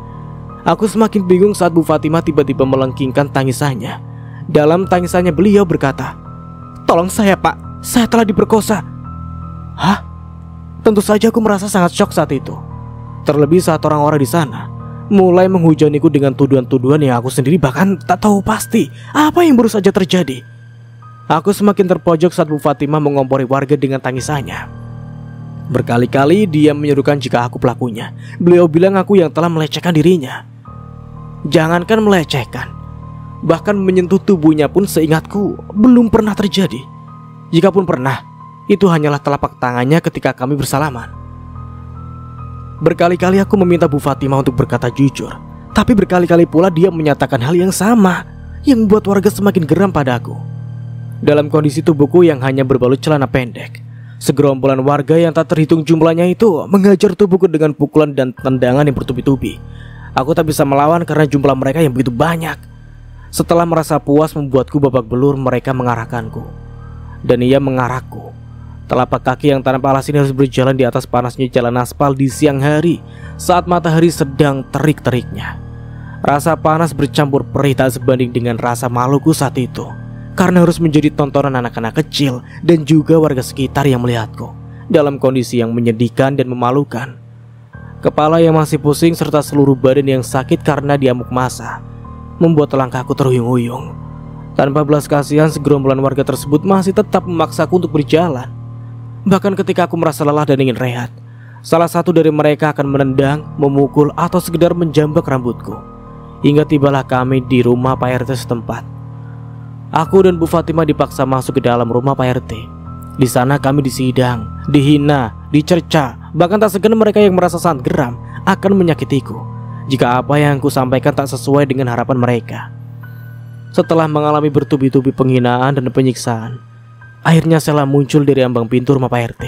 Aku semakin bingung saat Bu Fatimah tiba-tiba melengkingkan tangisannya. Dalam tangisannya beliau berkata, "Tolong saya, Pak, saya telah diperkosa." Hah? Tentu saja aku merasa sangat syok saat itu. Terlebih saat orang-orang di sana mulai menghujaniku dengan tuduhan-tuduhan yang aku sendiri bahkan tak tahu pasti apa yang baru saja terjadi. Aku semakin terpojok saat Bu Fatimah mengompori warga dengan tangisannya. Berkali-kali dia menyerukan jika aku pelakunya. Beliau bilang aku yang telah melecehkan dirinya. Jangankan melecehkan, bahkan menyentuh tubuhnya pun seingatku belum pernah terjadi. Jikapun pernah, itu hanyalah telapak tangannya ketika kami bersalaman. Berkali-kali aku meminta Bu Fatimah untuk berkata jujur, tapi berkali-kali pula dia menyatakan hal yang sama, yang membuat warga semakin geram padaku. Dalam kondisi tubuhku yang hanya berbalut celana pendek, segerombolan warga yang tak terhitung jumlahnya itu menghajar tubuhku dengan pukulan dan tendangan yang bertubi-tubi. Aku tak bisa melawan karena jumlah mereka yang begitu banyak. Setelah merasa puas membuatku babak belur, mereka mengarahkanku, dan ia mengarahku Telapak kaki yang tanpa alas ini harus berjalan di atas panasnya jalan aspal di siang hari saat matahari sedang terik-teriknya. Rasa panas bercampur perih tak sebanding dengan rasa maluku saat itu, karena harus menjadi tontonan anak-anak kecil dan juga warga sekitar yang melihatku dalam kondisi yang menyedihkan dan memalukan. Kepala yang masih pusing serta seluruh badan yang sakit karena diamuk massa membuat langkahku terhuyung-huyung. Tanpa belas kasihan, segerombolan warga tersebut masih tetap memaksaku untuk berjalan. Bahkan ketika aku merasa lelah dan ingin rehat, salah satu dari mereka akan menendang, memukul, atau sekedar menjambak rambutku. Hingga tibalah kami di rumah Pak RT setempat. Aku dan Bu Fatimah dipaksa masuk ke dalam rumah Pak RT. Di sana kami disidang, dihina, dicerca. Bahkan tak segan mereka yang merasa sangat geram akan menyakitiku jika apa yang ku sampaikan tak sesuai dengan harapan mereka. Setelah mengalami bertubi-tubi penghinaan dan penyiksaan, akhirnya Sela muncul dari ambang pintu rumah Pak RT.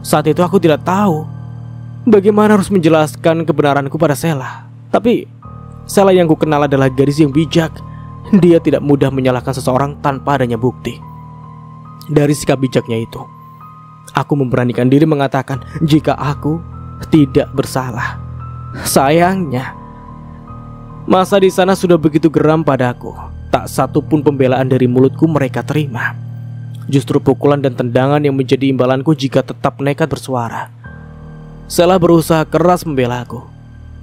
Saat itu aku tidak tahu bagaimana harus menjelaskan kebenaranku pada Sela. Tapi Sela yang ku kenal adalah gadis yang bijak. Dia tidak mudah menyalahkan seseorang tanpa adanya bukti. Dari sikap bijaknya itu, aku memberanikan diri mengatakan jika aku tidak bersalah. Sayangnya, masa di sana sudah begitu geram padaku. Tak satu pun pembelaan dari mulutku mereka terima. Justru pukulan dan tendangan yang menjadi imbalanku jika tetap nekat bersuara. Sela berusaha keras membela aku,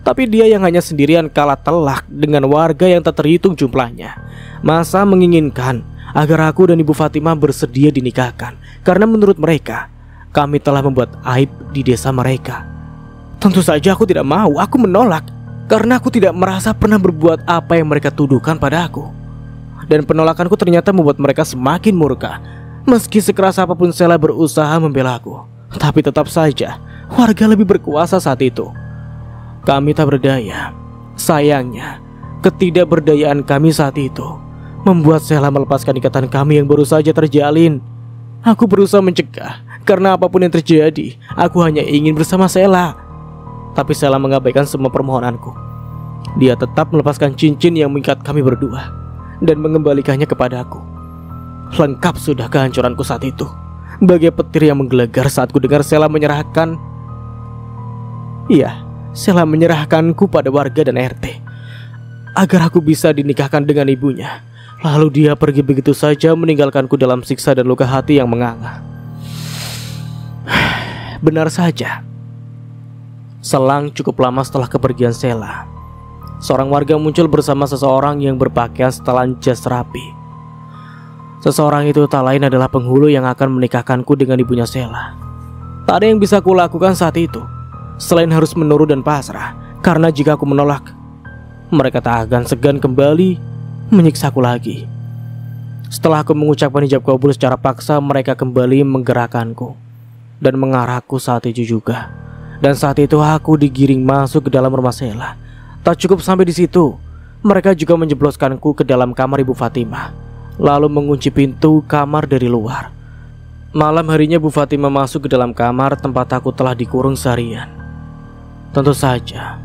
tapi dia yang hanya sendirian kalah telak dengan warga yang tak terhitung jumlahnya. Masa menginginkan agar aku dan Ibu Fatimah bersedia dinikahkan karena menurut mereka kami telah membuat aib di desa mereka. Tentu saja aku tidak mau, aku menolak karena aku tidak merasa pernah berbuat apa yang mereka tuduhkan pada aku. Dan penolakanku ternyata membuat mereka semakin murka. Meski sekeras apapun Sela berusaha membela aku, tapi tetap saja warga lebih berkuasa saat itu. Kami tak berdaya. Sayangnya, ketidakberdayaan kami saat itu membuat Sela melepaskan ikatan kami yang baru saja terjalin. Aku berusaha mencegah, karena apapun yang terjadi, aku hanya ingin bersama Sela. Tapi Sela mengabaikan semua permohonanku. Dia tetap melepaskan cincin yang mengikat kami berdua dan mengembalikannya kepadaku. Lengkap sudah kehancuranku saat itu, bagai petir yang menggelegar saat ku dengar Sela menyerahkan. Iya, Sela menyerahkanku pada warga dan RT agar aku bisa dinikahkan dengan ibunya. Lalu dia pergi begitu saja meninggalkanku dalam siksa dan luka hati yang menganga. Benar saja, selang cukup lama setelah kepergian Sela, seorang warga muncul bersama seseorang yang berpakaian setelan jas rapi. Seseorang itu tak lain adalah penghulu yang akan menikahkanku dengan ibunya Sela. Tak ada yang bisa kulakukan saat itu selain harus menurut dan pasrah, karena jika aku menolak, mereka tak akan segan kembali menyiksaku lagi. Setelah aku mengucapkan ijab kabul secara paksa, mereka kembali menggerakkanku dan mengarahku saat itu juga. Dan saat itu aku digiring masuk ke dalam rumah Sela. Tak cukup sampai di situ, mereka juga menjebloskanku ke dalam kamar Ibu Fatimah, lalu mengunci pintu kamar dari luar. Malam harinya Bu Fatimah masuk ke dalam kamar tempat aku telah dikurung seharian. Tentu saja,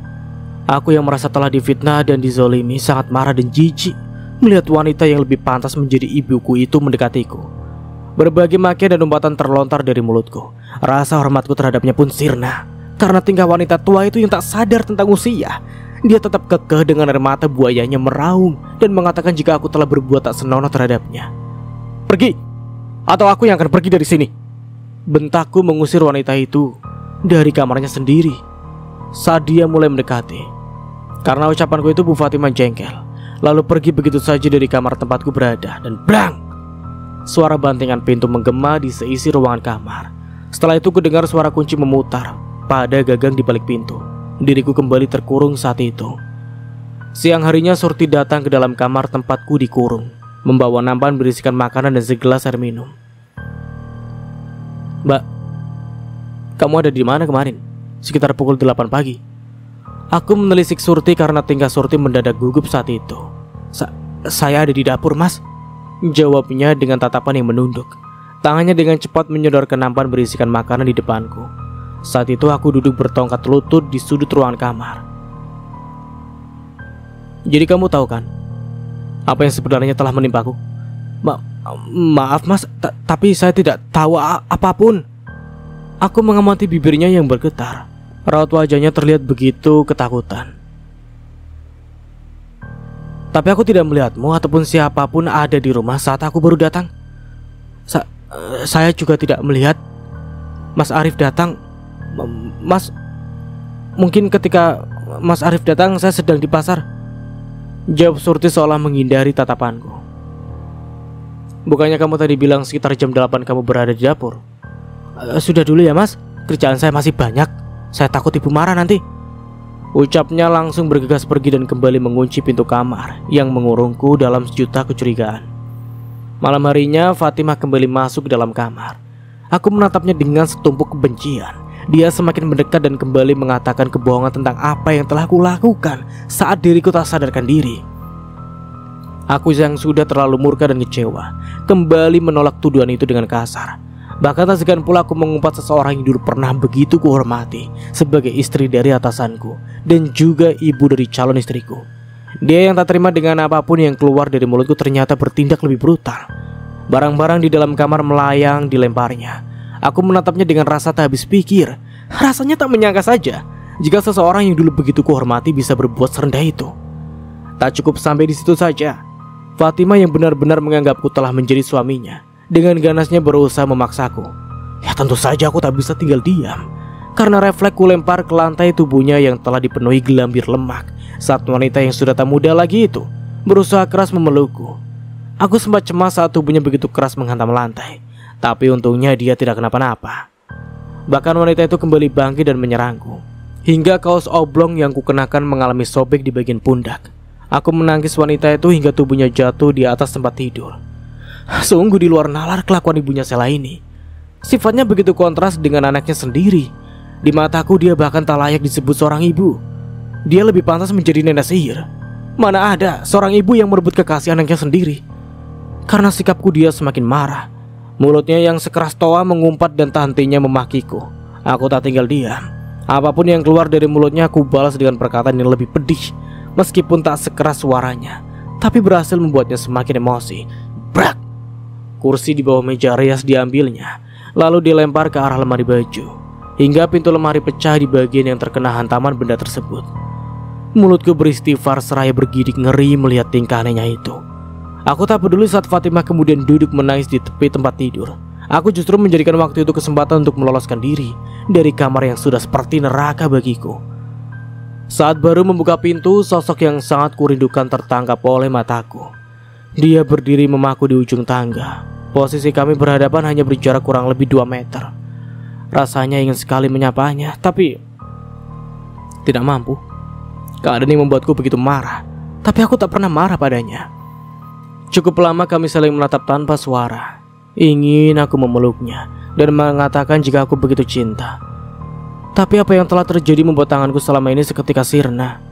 aku yang merasa telah difitnah dan dizolimi sangat marah dan jijik melihat wanita yang lebih pantas menjadi ibuku itu mendekatiku. Berbagai makian dan umpatan terlontar dari mulutku. Rasa hormatku terhadapnya pun sirna karena tingkah wanita tua itu yang tak sadar tentang usia. Dia tetap kekeh dengan air mata buayanya meraung dan mengatakan jika aku telah berbuat tak senonoh terhadapnya. Pergi, atau aku yang akan pergi dari sini. Bentakku mengusir wanita itu dari kamarnya sendiri saat dia mulai mendekati. Karena ucapanku itu Bu Fatimah jengkel, lalu pergi begitu saja dari kamar tempatku berada. Dan blang, suara bantingan pintu menggema di seisi ruangan kamar. Setelah itu kudengar suara kunci memutar pada gagang di balik pintu. Diriku kembali terkurung saat itu. Siang harinya Surti datang ke dalam kamar tempatku dikurung, membawa nampan berisikan makanan dan segelas air minum. Mbak, kamu ada di mana kemarin? Sekitar pukul 8 pagi. Aku menelisik Surti karena tingkah Surti mendadak gugup saat itu. Saya ada di dapur, Mas, jawabnya dengan tatapan yang menunduk. Tangannya dengan cepat menyodorkan nampan berisikan makanan di depanku. Saat itu aku duduk bertongkat lutut di sudut ruangan kamar. Jadi kamu tahu kan apa yang sebenarnya telah menimpaku? Maaf mas, tapi saya tidak tahu apapun. Aku mengamati bibirnya yang bergetar. Raut wajahnya terlihat begitu ketakutan. Tapi aku tidak melihatmu ataupun siapapun ada di rumah saat aku baru datang. Saya juga tidak melihat Mas Arif datang. Mas, mungkin ketika Mas Arif datang saya sedang di pasar, jawab Surti seolah menghindari tatapanku. Bukannya kamu tadi bilang sekitar jam 8 kamu berada di dapur? Sudah dulu ya mas, kerjaan saya masih banyak. Saya takut ibu marah nanti. Ucapnya langsung bergegas pergi dan kembali mengunci pintu kamar yang mengurungku dalam sejuta kecurigaan. Malam harinya Fatimah kembali masuk ke dalam kamar. Aku menatapnya dengan setumpuk kebencian. Dia semakin mendekat dan kembali mengatakan kebohongan tentang apa yang telah kulakukan saat diriku tak sadarkan diri. Aku yang sudah terlalu murka dan kecewa kembali menolak tuduhan itu dengan kasar. Bahkan tak segan pula aku mengumpat seseorang yang dulu pernah begitu kuhormati sebagai istri dari atasanku dan juga ibu dari calon istriku. Dia yang tak terima dengan apapun yang keluar dari mulutku ternyata bertindak lebih brutal. Barang-barang di dalam kamar melayang dilemparnya. Aku menatapnya dengan rasa tak habis pikir. Rasanya tak menyangka saja jika seseorang yang dulu begitu kuhormati bisa berbuat serendah itu. Tak cukup sampai di situ saja. Fatimah yang benar-benar menganggapku telah menjadi suaminya dengan ganasnya berusaha memaksaku. Ya tentu saja aku tak bisa tinggal diam. Karena refleks ku lempar ke lantai tubuhnya yang telah dipenuhi gelambir lemak saat wanita yang sudah tak muda lagi itu berusaha keras memelukku. Aku sempat cemas saat tubuhnya begitu keras menghantam lantai. Tapi untungnya dia tidak kenapa-napa. Bahkan wanita itu kembali bangkit dan menyerangku. Hingga kaos oblong yang kukenakan mengalami sobek di bagian pundak. Aku menangkis wanita itu hingga tubuhnya jatuh di atas tempat tidur. Sungguh di luar nalar kelakuan ibunya Sela ini. Sifatnya begitu kontras dengan anaknya sendiri. Di mataku dia bahkan tak layak disebut seorang ibu. Dia lebih pantas menjadi nenek sihir. Mana ada seorang ibu yang merebut kekasih anaknya sendiri. Karena sikapku dia semakin marah. Mulutnya yang sekeras toa mengumpat dan tak hentinya memakiku. Aku tak tinggal diam. Apapun yang keluar dari mulutnya aku balas dengan perkataan yang lebih pedih. Meskipun tak sekeras suaranya, tapi berhasil membuatnya semakin emosi. Brak! Kursi di bawah meja rias diambilnya, lalu dilempar ke arah lemari baju, hingga pintu lemari pecah di bagian yang terkena hantaman benda tersebut. Mulutku beristighfar seraya bergidik ngeri melihat tingkah anehnya itu. Aku tak peduli saat Fatimah kemudian duduk menangis di tepi tempat tidur. Aku justru menjadikan waktu itu kesempatan untuk meloloskan diri dari kamar yang sudah seperti neraka bagiku. Saat baru membuka pintu, sosok yang sangat kurindukan tertangkap oleh mataku. Dia berdiri memaku di ujung tangga. Posisi kami berhadapan hanya berjarak kurang lebih 2 meter. Rasanya ingin sekali menyapanya, tapi tidak mampu. Keadaan yang membuatku begitu marah, tapi aku tak pernah marah padanya. Cukup lama kami saling menatap tanpa suara. Ingin aku memeluknya dan mengatakan jika aku begitu cinta. Tapi apa yang telah terjadi membuat tanganku selama ini seketika sirna.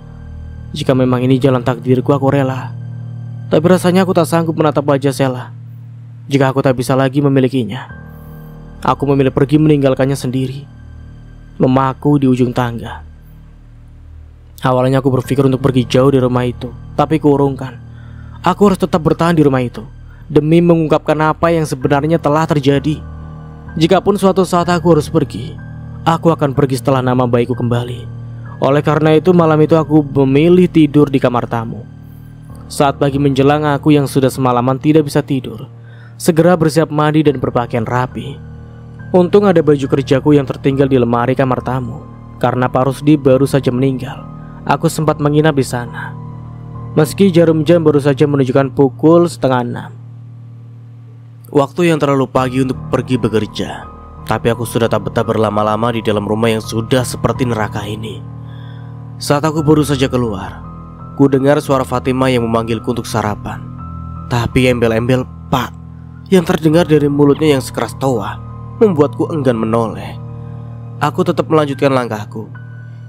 Jika memang ini jalan takdirku, aku rela. Tapi rasanya aku tak sanggup menatap wajah Sela jika aku tak bisa lagi memilikinya. Aku memilih pergi meninggalkannya sendiri, memaku di ujung tangga. Awalnya aku berpikir untuk pergi jauh dari rumah itu, tapi kuurungkan. Aku harus tetap bertahan di rumah itu demi mengungkapkan apa yang sebenarnya telah terjadi. Jikapun suatu saat aku harus pergi, aku akan pergi setelah nama baikku kembali. Oleh karena itu malam itu aku memilih tidur di kamar tamu. Saat pagi menjelang, aku yang sudah semalaman tidak bisa tidur segera bersiap mandi dan berpakaian rapi. Untung ada baju kerjaku yang tertinggal di lemari kamar tamu. Karena Pak Rusdi baru saja meninggal, aku sempat menginap di sana. Meski jarum jam baru saja menunjukkan pukul 5:30. Waktu yang terlalu pagi untuk pergi bekerja. Tapi aku sudah tak betah berlama-lama di dalam rumah yang sudah seperti neraka ini. Saat aku baru saja keluar, ku dengar suara Fatimah yang memanggilku untuk sarapan. Tapi embel-embel "Pak" yang terdengar dari mulutnya yang sekeras toa membuatku enggan menoleh. Aku tetap melanjutkan langkahku,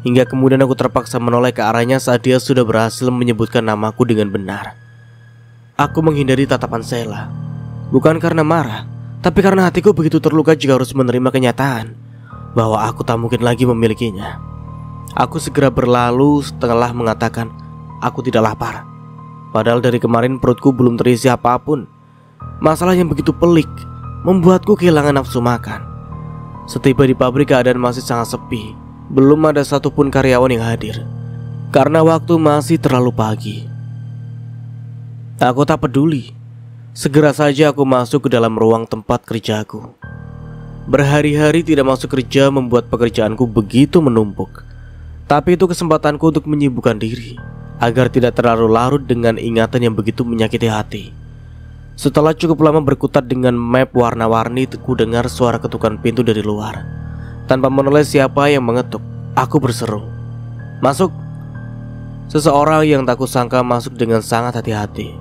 hingga kemudian aku terpaksa menoleh ke arahnya saat dia sudah berhasil menyebutkan namaku dengan benar. Aku menghindari tatapan Sela, bukan karena marah, tapi karena hatiku begitu terluka jika harus menerima kenyataan bahwa aku tak mungkin lagi memilikinya. Aku segera berlalu setelah mengatakan aku tidak lapar. Padahal dari kemarin perutku belum terisi apapun. Masalah yang begitu pelik membuatku kehilangan nafsu makan. Setiba di pabrik keadaan masih sangat sepi. Belum ada satupun karyawan yang hadir karena waktu masih terlalu pagi. Aku tak peduli. Segera saja aku masuk ke dalam ruang tempat kerjaku. Berhari-hari tidak masuk kerja membuat pekerjaanku begitu menumpuk. Tapi itu kesempatanku untuk menyibukkan diri agar tidak terlalu larut dengan ingatan yang begitu menyakiti hati. Setelah cukup lama berkutat dengan map warna-warni, ku dengar suara ketukan pintu dari luar. Tanpa menoleh siapa yang mengetuk, aku berseru, "Masuk!" Seseorang yang tak kusangka masuk dengan sangat hati-hati.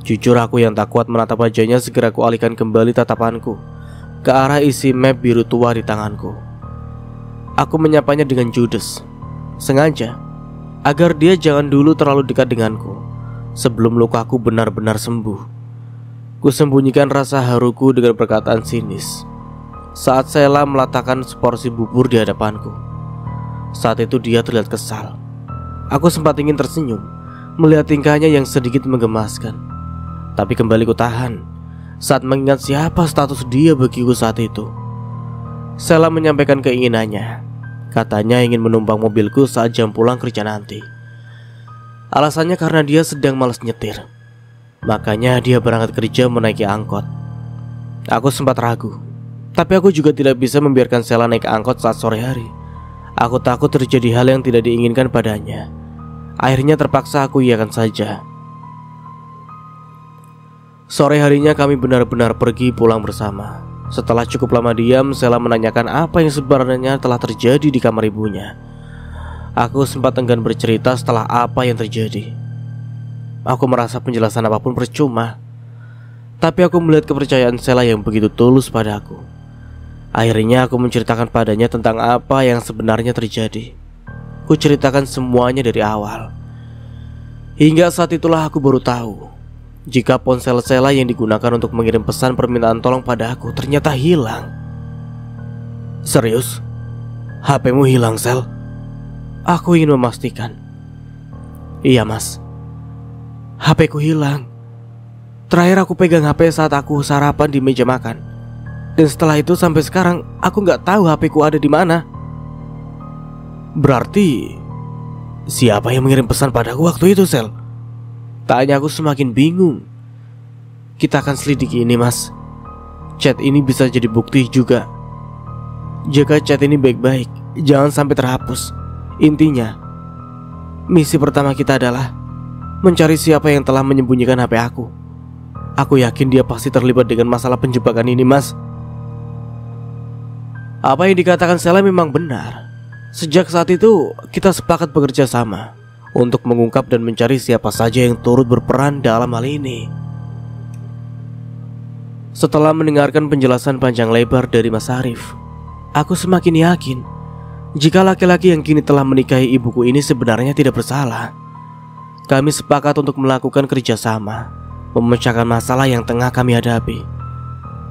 Jujur aku yang tak kuat menatap wajahnya, segera ku alihkan kembali tatapanku ke arah isi map biru tua di tanganku. Aku menyapanya dengan judes, sengaja agar dia jangan dulu terlalu dekat denganku sebelum lukaku benar-benar sembuh. Kusembunyikan rasa haruku dengan perkataan sinis saat Sheila meletakkan seporsi bubur di hadapanku. Saat itu dia terlihat kesal. Aku sempat ingin tersenyum melihat tingkahnya yang sedikit menggemaskan, tapi kembali ku tahan saat mengingat siapa status dia bagiku saat itu. Sheila menyampaikan keinginannya. Katanya ingin menumpang mobilku saat jam pulang kerja nanti. Alasannya karena dia sedang malas nyetir. Makanya dia berangkat kerja menaiki angkot. Aku sempat ragu, tapi aku juga tidak bisa membiarkan Sheila naik angkot saat sore hari. Aku takut terjadi hal yang tidak diinginkan padanya. Akhirnya terpaksa aku iakan saja. Sore harinya kami benar-benar pergi pulang bersama. Setelah cukup lama diam, Sheila menanyakan apa yang sebenarnya telah terjadi di kamar ibunya. Aku sempat enggan bercerita setelah apa yang terjadi. Aku merasa penjelasan apapun percuma. Tapi aku melihat kepercayaan Sheila yang begitu tulus padaku. Akhirnya aku menceritakan padanya tentang apa yang sebenarnya terjadi. Ku ceritakan semuanya dari awal. Hingga saat itulah aku baru tahu jika ponsel Sheila yang digunakan untuk mengirim pesan permintaan tolong padaku ternyata hilang. Serius? HP-mu hilang, Shel? Aku ingin memastikan. Iya, Mas. HP-ku hilang. Terakhir aku pegang HP saat aku sarapan di meja makan. Dan setelah itu sampai sekarang aku nggak tahu HP-ku ada di mana. Berarti siapa yang mengirim pesan padaku waktu itu, Shel? Tanya aku semakin bingung. Kita akan selidiki ini, Mas. Chat ini bisa jadi bukti juga. Jaga chat ini baik-baik, jangan sampai terhapus. Intinya, misi pertama kita adalah mencari siapa yang telah menyembunyikan HP aku. Aku yakin dia pasti terlibat dengan masalah penjebakan ini, Mas. Apa yang dikatakan Sheila memang benar. Sejak saat itu, kita sepakat bekerja sama untuk mengungkap dan mencari siapa saja yang turut berperan dalam hal ini. Setelah mendengarkan penjelasan panjang lebar dari Mas Arif, aku semakin yakin jika laki-laki yang kini telah menikahi ibuku ini sebenarnya tidak bersalah. Kami sepakat untuk melakukan kerjasama, memecahkan masalah yang tengah kami hadapi.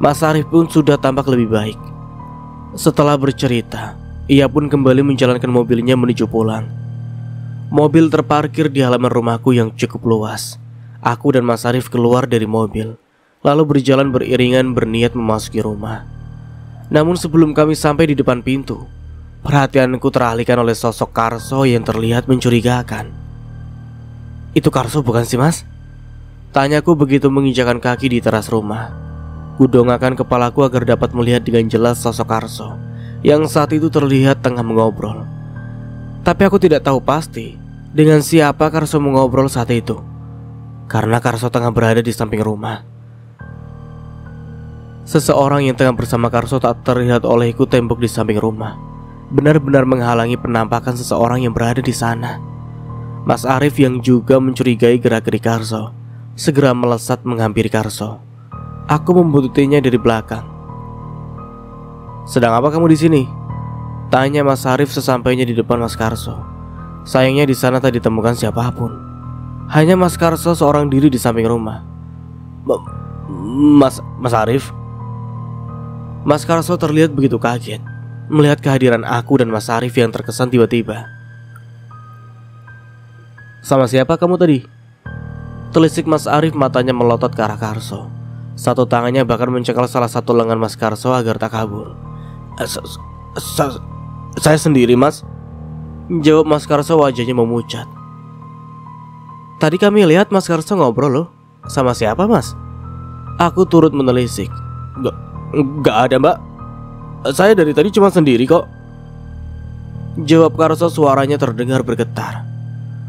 Mas Arif pun sudah tampak lebih baik. Setelah bercerita, ia pun kembali menjalankan mobilnya menuju pulang. Mobil terparkir di halaman rumahku yang cukup luas. Aku dan Mas Arif keluar dari mobil, lalu berjalan beriringan berniat memasuki rumah. Namun sebelum kami sampai di depan pintu, perhatianku teralihkan oleh sosok Karso yang terlihat mencurigakan. Itu Karso bukan sih, Mas? Tanyaku begitu menginjakan kaki di teras rumah. Kudongakkan kepalaku agar dapat melihat dengan jelas sosok Karso yang saat itu terlihat tengah mengobrol. Tapi aku tidak tahu pasti dengan siapa Karso mengobrol saat itu, karena Karso tengah berada di samping rumah. Seseorang yang tengah bersama Karso tak terlihat olehku tembok di samping rumah benar-benar menghalangi penampakan seseorang yang berada di sana. Mas Arif yang juga mencurigai gerak-gerik Karso segera melesat menghampiri Karso. Aku membuntuti-nya dari belakang. "Sedang apa kamu di sini?" tanya Mas Arif sesampainya di depan Mas Karso. Sayangnya di sana tak ditemukan siapapun. Hanya Mas Karso seorang diri di samping rumah. Mas Arif?" Mas Karso terlihat begitu kaget melihat kehadiran aku dan Mas Arif yang terkesan tiba-tiba. "Sama siapa kamu tadi?" Telisik Mas Arif, matanya melotot ke arah Karso. Satu tangannya bahkan mencekal salah satu lengan Mas Karso agar tak kabur. Saya sendiri, Mas," jawab Mas Karso wajahnya memucat. "Tadi kami lihat Mas Karso ngobrol loh. Sama siapa, Mas?" Aku turut menelisik. Gak ada, Mbak. Saya dari tadi cuma sendiri kok," jawab Karso suaranya terdengar bergetar.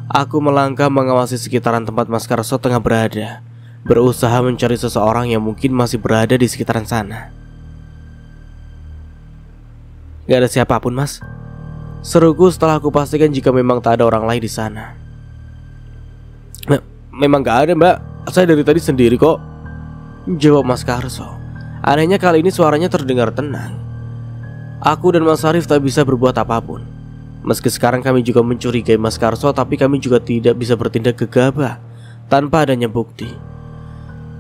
Aku melangkah mengawasi sekitaran tempat Mas Karso tengah berada, berusaha mencari seseorang yang mungkin masih berada di sekitaran sana. "Gak ada siapapun, Mas," seruku setelah aku pastikan jika memang tak ada orang lain di sana. Memang gak ada, Mbak. Saya dari tadi sendiri kok," jawab Mas Karso. Anehnya kali ini suaranya terdengar tenang. Aku dan Mas Arif tak bisa berbuat apapun. Meski sekarang kami juga mencurigai Mas Karso, tapi kami juga tidak bisa bertindak gegabah tanpa adanya bukti.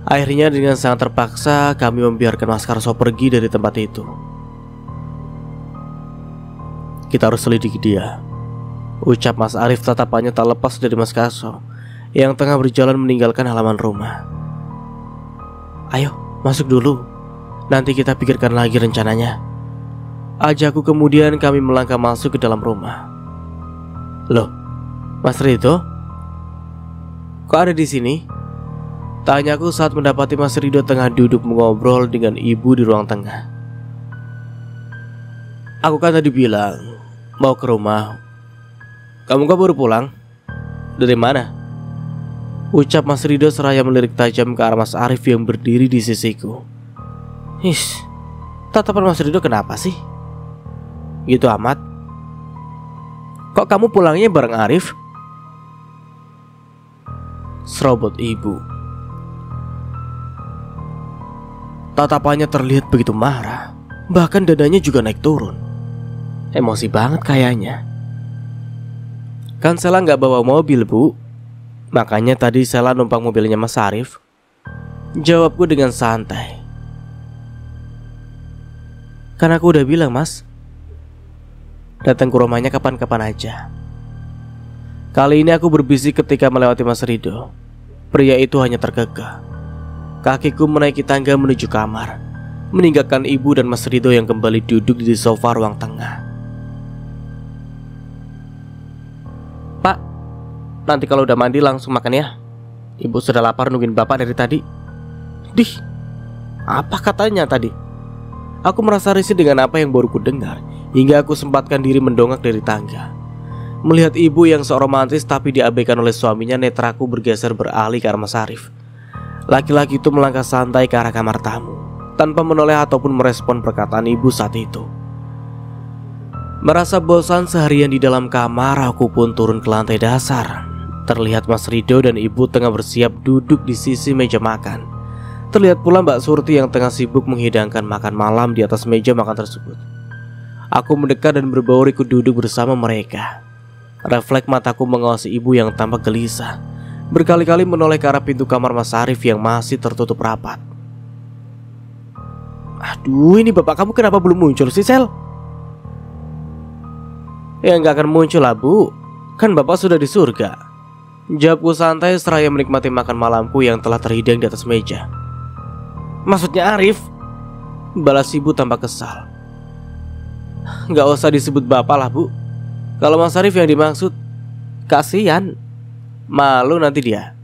Akhirnya dengan sangat terpaksa kami membiarkan Mas Karso pergi dari tempat itu. "Kita harus selidiki dia," ucap Mas Arif, tatapannya tak lepas dari Mas Karso yang tengah berjalan meninggalkan halaman rumah. "Ayo, masuk dulu. Nanti kita pikirkan lagi rencananya," ajakku. Kemudian kami melangkah masuk ke dalam rumah. "Loh, Mas Rido, kok ada di sini?" tanyaku saat mendapati Mas Rido tengah duduk mengobrol dengan ibu di ruang tengah. "Aku kan tadi bilang mau ke rumah. Kamu kok baru pulang? Dari mana?" ucap Mas Rido seraya melirik tajam ke arah Mas Arif yang berdiri di sisiku. Tatapan Mas Rido kenapa sih? Gitu amat. "Kok kamu pulangnya bareng Arif?" serobot ibu. Tatapannya terlihat begitu marah, bahkan dadanya juga naik turun. Emosi banget kayaknya. "Kan Sela gak bawa mobil, Bu. Makanya tadi Sela numpang mobilnya Mas Arif," jawabku dengan santai. "Kan aku udah bilang, Mas, datang ke rumahnya kapan-kapan aja." Kali ini aku berbisik ketika melewati Mas Rido. Pria itu hanya terkekeh. Kakiku menaiki tangga menuju kamar, meninggalkan ibu dan Mas Rido yang kembali duduk di sofa ruang tengah. "Pak, nanti kalau udah mandi langsung makan ya. Ibu sudah lapar nungguin Bapak dari tadi." "Dih, apa katanya tadi?" Aku merasa risih dengan apa yang baru ku dengar, hingga aku sempatkan diri mendongak dari tangga. Melihat ibu yang sok romantis tapi diabaikan oleh suaminya, netraku bergeser beralih ke arah Mas Arif. Laki-laki itu melangkah santai ke arah kamar tamu, tanpa menoleh ataupun merespon perkataan ibu saat itu. Merasa bosan seharian di dalam kamar, aku pun turun ke lantai dasar. Terlihat Mas Rido dan ibu tengah bersiap duduk di sisi meja makan. Terlihat pula Mbak Surti yang tengah sibuk menghidangkan makan malam di atas meja makan tersebut. Aku mendekat dan berbaur ikut duduk bersama mereka. Refleks mataku mengawasi ibu yang tampak gelisah, berkali-kali menoleh ke arah pintu kamar Mas Arif yang masih tertutup rapat. "Aduh, ini bapak kamu kenapa belum muncul sih, Sel?" "Ya nggak akan muncul lah, Bu. Kan bapak sudah di surga," jawabku santai seraya menikmati makan malamku yang telah terhidang di atas meja. "Maksudnya Arif?" balas ibu tanpa kesal. "Nggak usah disebut bapak lah, Bu. Kalau Mas Arif yang dimaksud, kasihan. Malu nanti dia.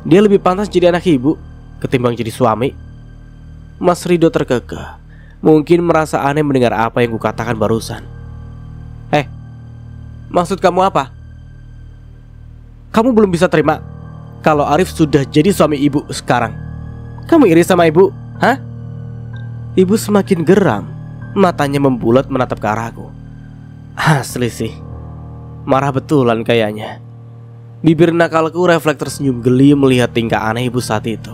Dia lebih pantas jadi anak ibu ketimbang jadi suami." Mas Rido terkekeh, mungkin merasa aneh mendengar apa yang kukatakan barusan. Maksud kamu apa? Kamu belum bisa terima kalau Arif sudah jadi suami ibu sekarang? Kamu iri sama ibu? Hah?" Ibu semakin geram, matanya membulat menatap ke arahku. Asli sih, marah betulan kayaknya. Bibir nakalku refleks tersenyum geli melihat tingkah aneh ibu saat itu.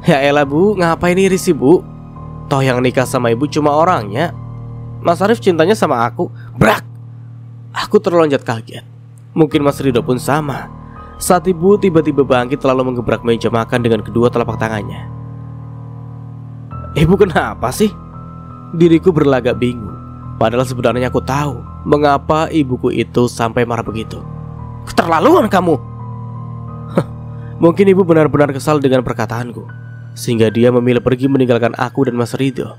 Ya elah Bu, ngapain iri sih Bu? Toh yang nikah sama ibu cuma orangnya. Mas Arif cintanya sama aku. Brak! Aku terlonjat kaget. Mungkin Mas Rido pun sama. Saat ibu tiba-tiba bangkit lalu menggebrak meja makan dengan kedua telapak tangannya. Ibu kenapa sih? Diriku berlagak bingung. Padahal sebenarnya aku tahu mengapa ibuku itu sampai marah begitu. Keterlaluan kamu. Mungkin ibu benar-benar kesal dengan perkataanku, sehingga dia memilih pergi meninggalkan aku dan Mas Rido.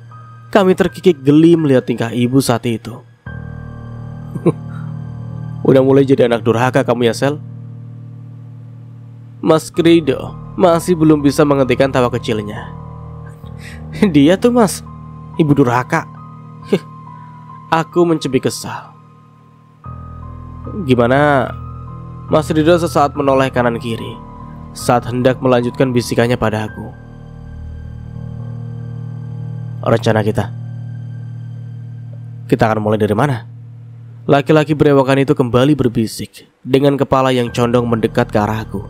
Kami terkikik geli melihat tingkah ibu saat itu. Udah mulai jadi anak durhaka kamu ya, Sel? Mas Rido masih belum bisa menghentikan tawa kecilnya. Dia tuh, Mas, ibu durhaka. Aku mencibir kesal. Gimana? Mas Rido sesaat menoleh kanan kiri saat hendak melanjutkan bisikannya pada aku. Rencana kita akan mulai dari mana? Laki-laki berewokan itu kembali berbisik dengan kepala yang condong mendekat ke arahku.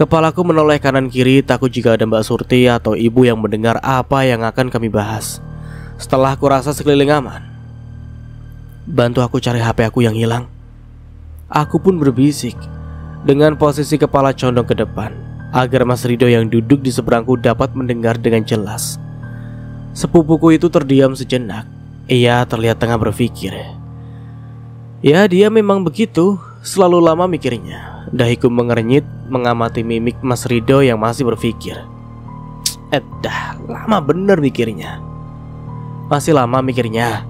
Kepalaku menoleh kanan kiri, takut jika ada Mbak Surti atau ibu yang mendengar apa yang akan kami bahas. Setelah aku rasa sekeliling aman, bantu aku cari HP aku yang hilang. Aku pun berbisik dengan posisi kepala condong ke depan agar Mas Rido yang duduk di seberangku dapat mendengar dengan jelas. Sepupuku itu terdiam sejenak. Ia terlihat tengah berpikir. Ya, dia memang begitu, selalu lama mikirnya. Dahiku mengernyit mengamati mimik Mas Rido yang masih berpikir. Lama bener mikirnya. Masih lama mikirnya,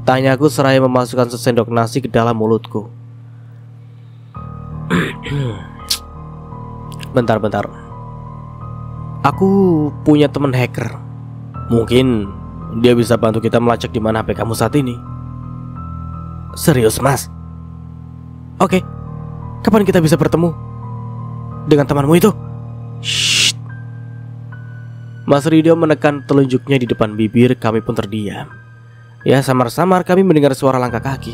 tanyaku seraya memasukkan sesendok nasi ke dalam mulutku. Bentar. Aku punya teman hacker. Mungkin dia bisa bantu kita melacak di mana HP kamu saat ini. Serius, Mas? Oke. Kapan kita bisa bertemu dengan temanmu itu? Shh. Mas Rido menekan telunjuknya di depan bibir. Kami pun terdiam. Ya, samar-samar kami mendengar suara langkah kaki.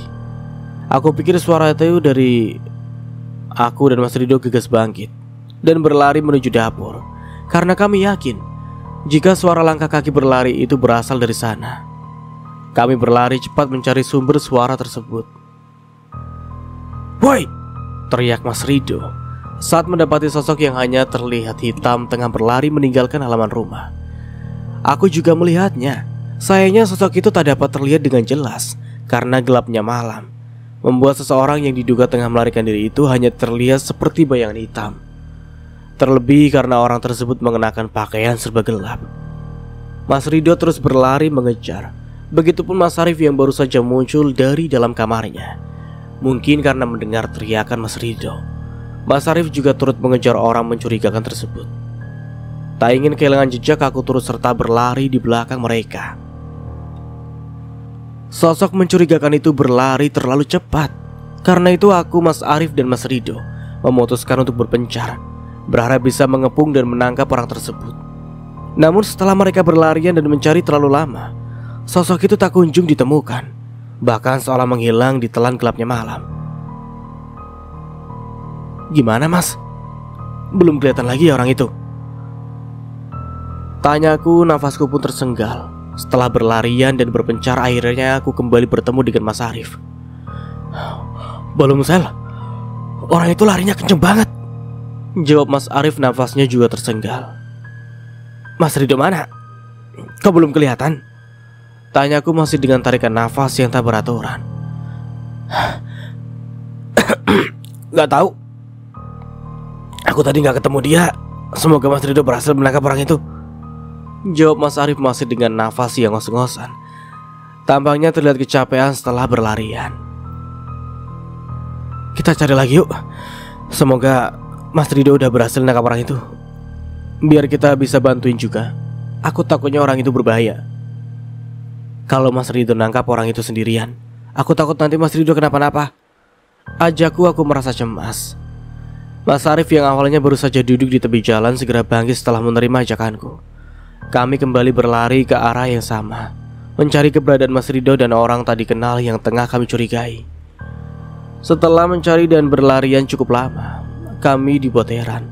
Aku pikir suara itu dari aku, dan Mas Rido gegas bangkit dan berlari menuju dapur, karena kami yakin jika suara langkah kaki berlari itu berasal dari sana. Kami berlari cepat mencari sumber suara tersebut. Woi! Teriak Mas Rido saat mendapati sosok yang hanya terlihat hitam tengah berlari meninggalkan halaman rumah. Aku juga melihatnya. Sayangnya sosok itu tak dapat terlihat dengan jelas karena gelapnya malam, membuat seseorang yang diduga tengah melarikan diri itu hanya terlihat seperti bayangan hitam. Terlebih karena orang tersebut mengenakan pakaian serba gelap. Mas Rido terus berlari mengejar. Begitupun Mas Arif yang baru saja muncul dari dalam kamarnya. Mungkin karena mendengar teriakan Mas Rido, Mas Arif juga turut mengejar orang mencurigakan tersebut. Tak ingin kehilangan jejak, aku turut serta berlari di belakang mereka. Sosok mencurigakan itu berlari terlalu cepat. Karena itu aku, Mas Arif, dan Mas Rido memutuskan untuk berpencar, berharap bisa mengepung dan menangkap orang tersebut. Namun setelah mereka berlarian dan mencari terlalu lama, sosok itu tak kunjung ditemukan, bahkan seolah menghilang di telan gelapnya malam. Gimana, Mas? Belum kelihatan lagi orang itu? Tanyaku, nafasku pun tersenggal. Setelah berlarian dan berpencar, akhirnya aku kembali bertemu dengan Mas Arif. Belum, Sel. Orang itu larinya kenceng banget, jawab Mas Arif, nafasnya juga tersenggal. Mas Rido mana? Kau belum kelihatan? Tanyaku masih dengan tarikan nafas yang tak beraturan. Gak tahu. Aku tadi gak ketemu dia. Semoga Mas Rido berhasil menangkap orang itu, jawab Mas Arif masih dengan nafas yang ngos-ngosan. Tampaknya terlihat kecapean setelah berlarian. Kita cari lagi yuk. Semoga Mas Rido udah berhasil menangkap orang itu, biar kita bisa bantuin juga. Aku takutnya orang itu berbahaya. Kalau Mas Rido nangkap orang itu sendirian, aku takut nanti Mas Rido kenapa-napa. Ajakku, aku merasa cemas. Mas Arif yang awalnya baru saja duduk di tepi jalan segera bangkit setelah menerima ajakanku. Kami kembali berlari ke arah yang sama, mencari keberadaan Mas Rido dan orang tak dikenal yang tengah kami curigai. Setelah mencari dan berlarian cukup lama, kami dibuat heran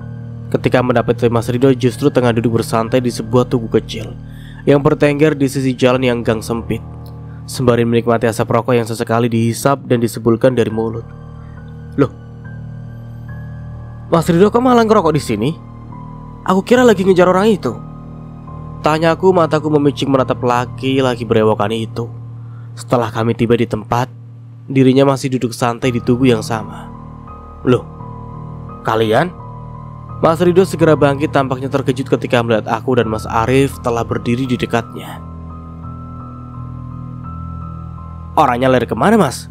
ketika mendapati Mas Rido justru tengah duduk bersantai di sebuah tugu kecil yang bertengger di sisi jalan yang gang sempit, sembari menikmati asap rokok yang sesekali dihisap dan disebulkan dari mulut. Loh, Mas Rido kok malah ngerokok di sini? Aku kira lagi ngejar orang itu. Tanyaku, mataku memicing menatap laki-laki berewokan itu. Setelah kami tiba di tempat, dirinya masih duduk santai di tugu yang sama. Loh, kalian? Mas Rido segera bangkit, tampaknya terkejut ketika melihat aku dan Mas Arif telah berdiri di dekatnya. Orangnya lari kemana, Mas?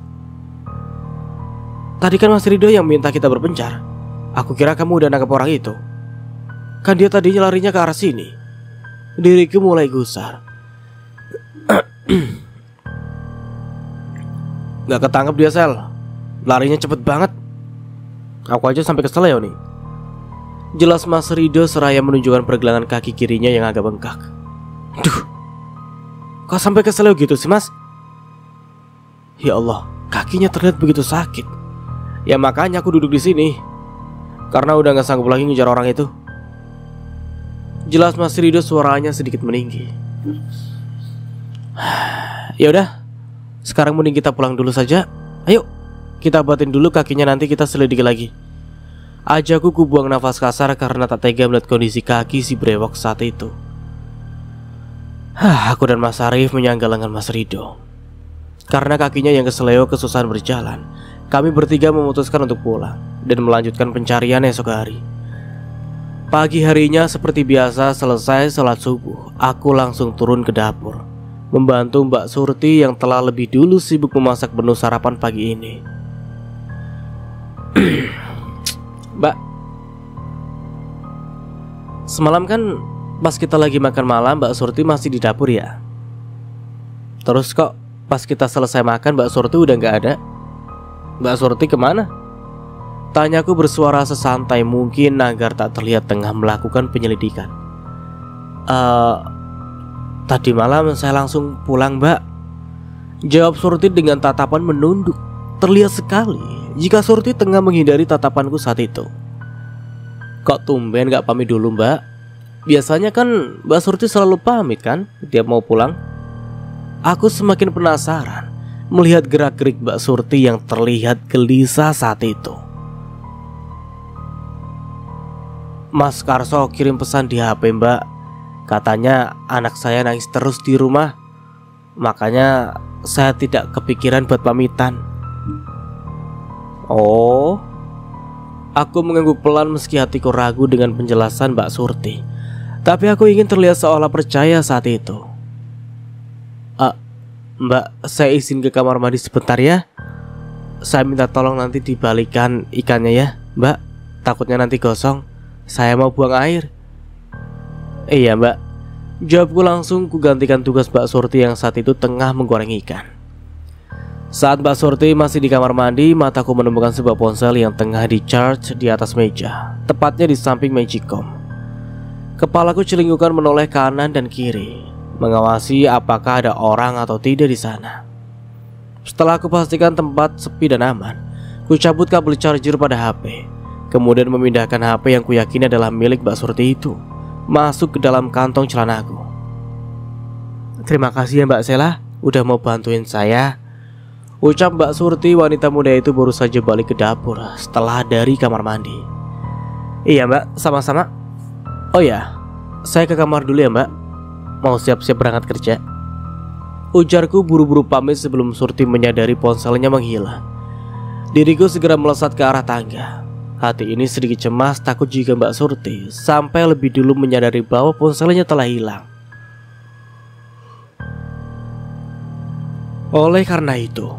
Tadi kan Mas Rido yang minta kita berpencar. Aku kira kamu udah nangkap orang itu. Kan dia tadinya larinya ke arah sini. Diriku mulai gusar. Gak ketangkep dia, Sel. Larinya cepet banget. Aku aja sampai kesel ya nih. Jelas Mas Rido seraya menunjukkan pergelangan kaki kirinya yang agak bengkak. Duh, kok sampai kesel gitu sih, Mas? Ya Allah, kakinya terlihat begitu sakit. Ya makanya aku duduk di sini, karena udah gak sanggup lagi ngejar orang itu. Jelas Mas Rido suaranya sedikit meninggi. Ya udah, sekarang mending kita pulang dulu saja. Ayo, kita obatin dulu kakinya, nanti kita selidiki lagi. Ajaku buang nafas kasar karena tak tega melihat kondisi kaki si brewok saat itu. Aku dan Mas Arif menyangga lengan Mas Rido. Karena kakinya yang keseleo kesusahan berjalan, kami bertiga memutuskan untuk pulang dan melanjutkan pencarian esok hari. Pagi harinya seperti biasa, selesai sholat subuh, aku langsung turun ke dapur membantu Mbak Surti yang telah lebih dulu sibuk memasak menu sarapan pagi ini. Mbak, semalam kan pas kita lagi makan malam Mbak Surti masih di dapur ya? Terus kok pas kita selesai makan Mbak Surti udah gak ada? Mbak Surti kemana? Tanyaku bersuara sesantai mungkin agar tak terlihat tengah melakukan penyelidikan. Tadi malam saya langsung pulang, Mbak, jawab Surti dengan tatapan menunduk. Terlihat sekali jika Surti tengah menghindari tatapanku saat itu. Kok tumben gak pamit dulu, Mbak? Biasanya kan Mbak Surti selalu pamit kan tiap mau pulang. Aku semakin penasaran melihat gerak-gerik Mbak Surti yang terlihat gelisah saat itu. Mas Karso kirim pesan di HP Mbak. Katanya anak saya nangis terus di rumah. Makanya saya tidak kepikiran buat pamitan. Oh, aku mengangguk pelan meski hatiku ragu dengan penjelasan Mbak Surti. Tapi aku ingin terlihat seolah percaya saat itu. Mbak, saya izin ke kamar mandi sebentar ya. Saya minta tolong nanti dibalikan ikannya ya, Mbak. Takutnya nanti gosong. Saya mau buang air. Iya, Mbak. Jawabku langsung kugantikan tugas Mbak Surti yang saat itu tengah menggoreng ikan. Saat Mbak Surti masih di kamar mandi, mataku menemukan sebuah ponsel yang tengah di-charge di atas meja, tepatnya di samping Magicom. Kepalaku celingkukan menoleh kanan dan kiri, mengawasi apakah ada orang atau tidak di sana. Setelah aku pastikan tempat sepi dan aman, ku cabut kabel charger pada HP, kemudian memindahkan HP yang kuyakini adalah milik Mbak Surti itu masuk ke dalam kantong celanaku. Terima kasih ya Mbak Sela, udah mau bantuin saya, ucap Mbak Surti. Wanita muda itu baru saja balik ke dapur setelah dari kamar mandi. Iya Mbak, sama-sama. Oh ya, saya ke kamar dulu ya Mbak, mau siap-siap berangkat kerja, ujarku buru-buru pamit sebelum Surti menyadari ponselnya menghilang. Diriku segera melesat ke arah tangga. Hati ini sedikit cemas, takut jika Mbak Surti sampai lebih dulu menyadari bahwa ponselnya telah hilang. Oleh karena itu,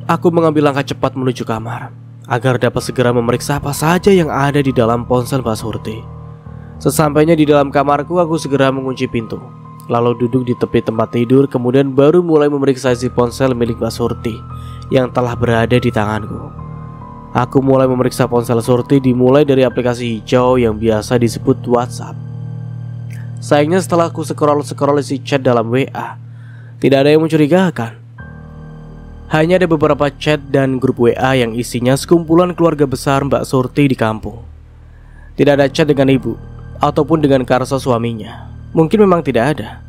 aku mengambil langkah cepat menuju kamar agar dapat segera memeriksa apa saja yang ada di dalam ponsel Mbak Surti. Sesampainya di dalam kamarku, aku segera mengunci pintu, lalu duduk di tepi tempat tidur, kemudian baru mulai memeriksa isi ponsel milik Mbak Surti yang telah berada di tanganku. Aku mulai memeriksa ponsel Surti dimulai dari aplikasi hijau yang biasa disebut WhatsApp. Sayangnya setelah aku scroll isi chat dalam WA, tidak ada yang mencurigakan. Hanya ada beberapa chat dan grup WA yang isinya sekumpulan keluarga besar Mbak Surti di kampung. Tidak ada chat dengan ibu ataupun dengan Karso suaminya. Mungkin memang tidak ada,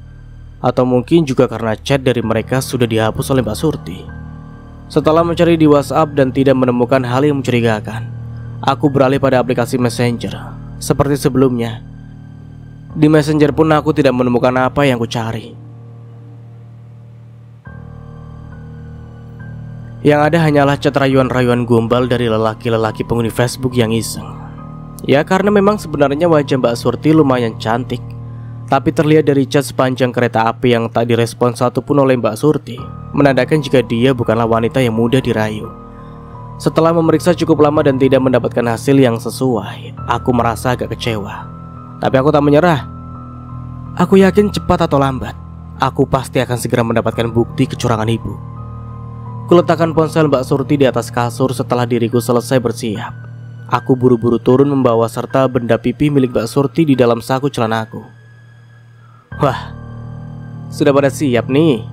atau mungkin juga karena chat dari mereka sudah dihapus oleh Mbak Surti. Setelah mencari di WhatsApp dan tidak menemukan hal yang mencurigakan, aku beralih pada aplikasi Messenger. Seperti sebelumnya, di Messenger pun aku tidak menemukan apa yang kucari. Yang ada hanyalah chat rayuan-rayuan gombal dari lelaki-lelaki penghuni Facebook yang iseng. Ya karena memang sebenarnya wajah Mbak Surti lumayan cantik, tapi terlihat dari cat sepanjang kereta api yang tak direspon satupun oleh Mbak Surti, menandakan jika dia bukanlah wanita yang mudah dirayu. Setelah memeriksa cukup lama dan tidak mendapatkan hasil yang sesuai, aku merasa agak kecewa. Tapi aku tak menyerah. Aku yakin cepat atau lambat, aku pasti akan segera mendapatkan bukti kecurangan ibu. Kuletakkan ponsel Mbak Surti di atas kasur setelah diriku selesai bersiap. Aku buru-buru turun membawa serta benda pipi milik Mbak Surti di dalam saku celanaku. Wah, sudah pada siap nih.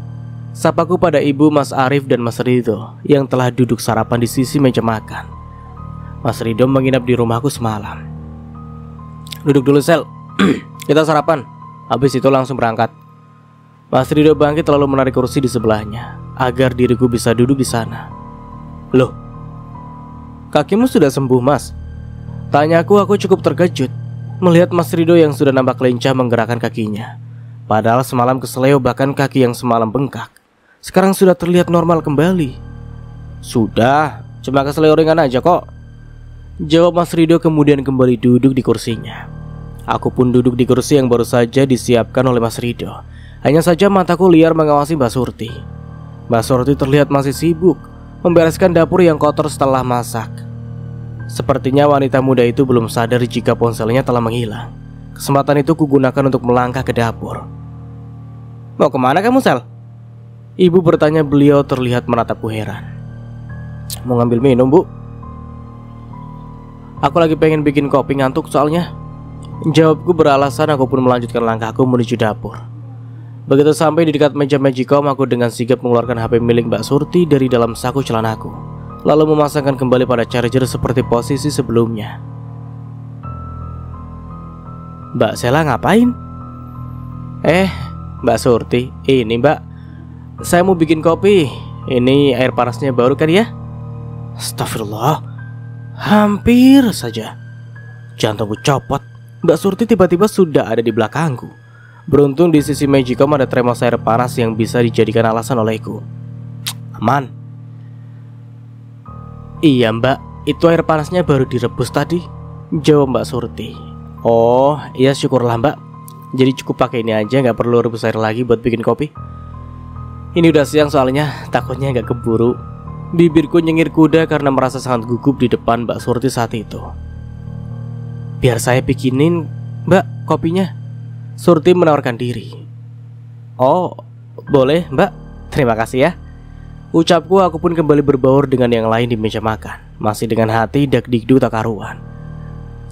Sapaku pada ibu, Mas Arif dan Mas Ridho yang telah duduk sarapan di sisi meja makan. Mas Ridho menginap di rumahku semalam. Duduk dulu Sel, kita sarapan, habis itu langsung berangkat. Mas Ridho bangkit lalu menarik kursi di sebelahnya agar diriku bisa duduk di sana. Loh, kakimu sudah sembuh Mas? Tanyaku. Aku cukup terkejut melihat Mas Ridho yang sudah nampak lincah menggerakkan kakinya. Padahal semalam keseleo, bahkan kaki yang semalam bengkak sekarang sudah terlihat normal kembali. Sudah, cuma keseleo ringan aja kok, jawab Mas Ridho kemudian kembali duduk di kursinya. Aku pun duduk di kursi yang baru saja disiapkan oleh Mas Ridho. Hanya saja mataku liar mengawasi Mbak Surti. Mbak Surti terlihat masih sibuk membereskan dapur yang kotor setelah masak. Sepertinya wanita muda itu belum sadar jika ponselnya telah menghilang. Kesempatan itu kugunakan untuk melangkah ke dapur. Mau kemana kamu Sel? Ibu bertanya, beliau terlihat menatapku heran. Mau ngambil minum bu? Aku lagi pengen bikin kopi, ngantuk soalnya, jawabku beralasan. Aku pun melanjutkan langkahku menuju dapur. Begitu sampai di dekat meja Magicom, aku dengan sigap mengeluarkan HP milik Mbak Surti dari dalam saku celanaku, lalu memasangkan kembali pada charger seperti posisi sebelumnya. Mbak Sela ngapain? Mbak Surti, ini Mbak, saya mau bikin kopi. Ini air panasnya baru kan ya? Astagfirullah, hampir saja jantungku copot. Mbak Surti tiba-tiba sudah ada di belakangku. Beruntung di sisi Magicom ada termos air panas yang bisa dijadikan alasan olehku. Aman. Iya Mbak, itu air panasnya baru direbus tadi, jawab Mbak Surti. Oh iya, syukurlah Mbak. Jadi cukup pakai ini aja, gak perlu rebus air lagi buat bikin kopi. Ini udah siang soalnya, takutnya gak keburu. Bibirku nyengir kuda karena merasa sangat gugup di depan Mbak Surti saat itu. Biar saya bikinin Mbak kopinya, Surti menawarkan diri. Oh boleh Mbak, terima kasih ya, ucapku. Aku pun kembali berbaur dengan yang lain di meja makan, masih dengan hati dak-dikduk tak karuan.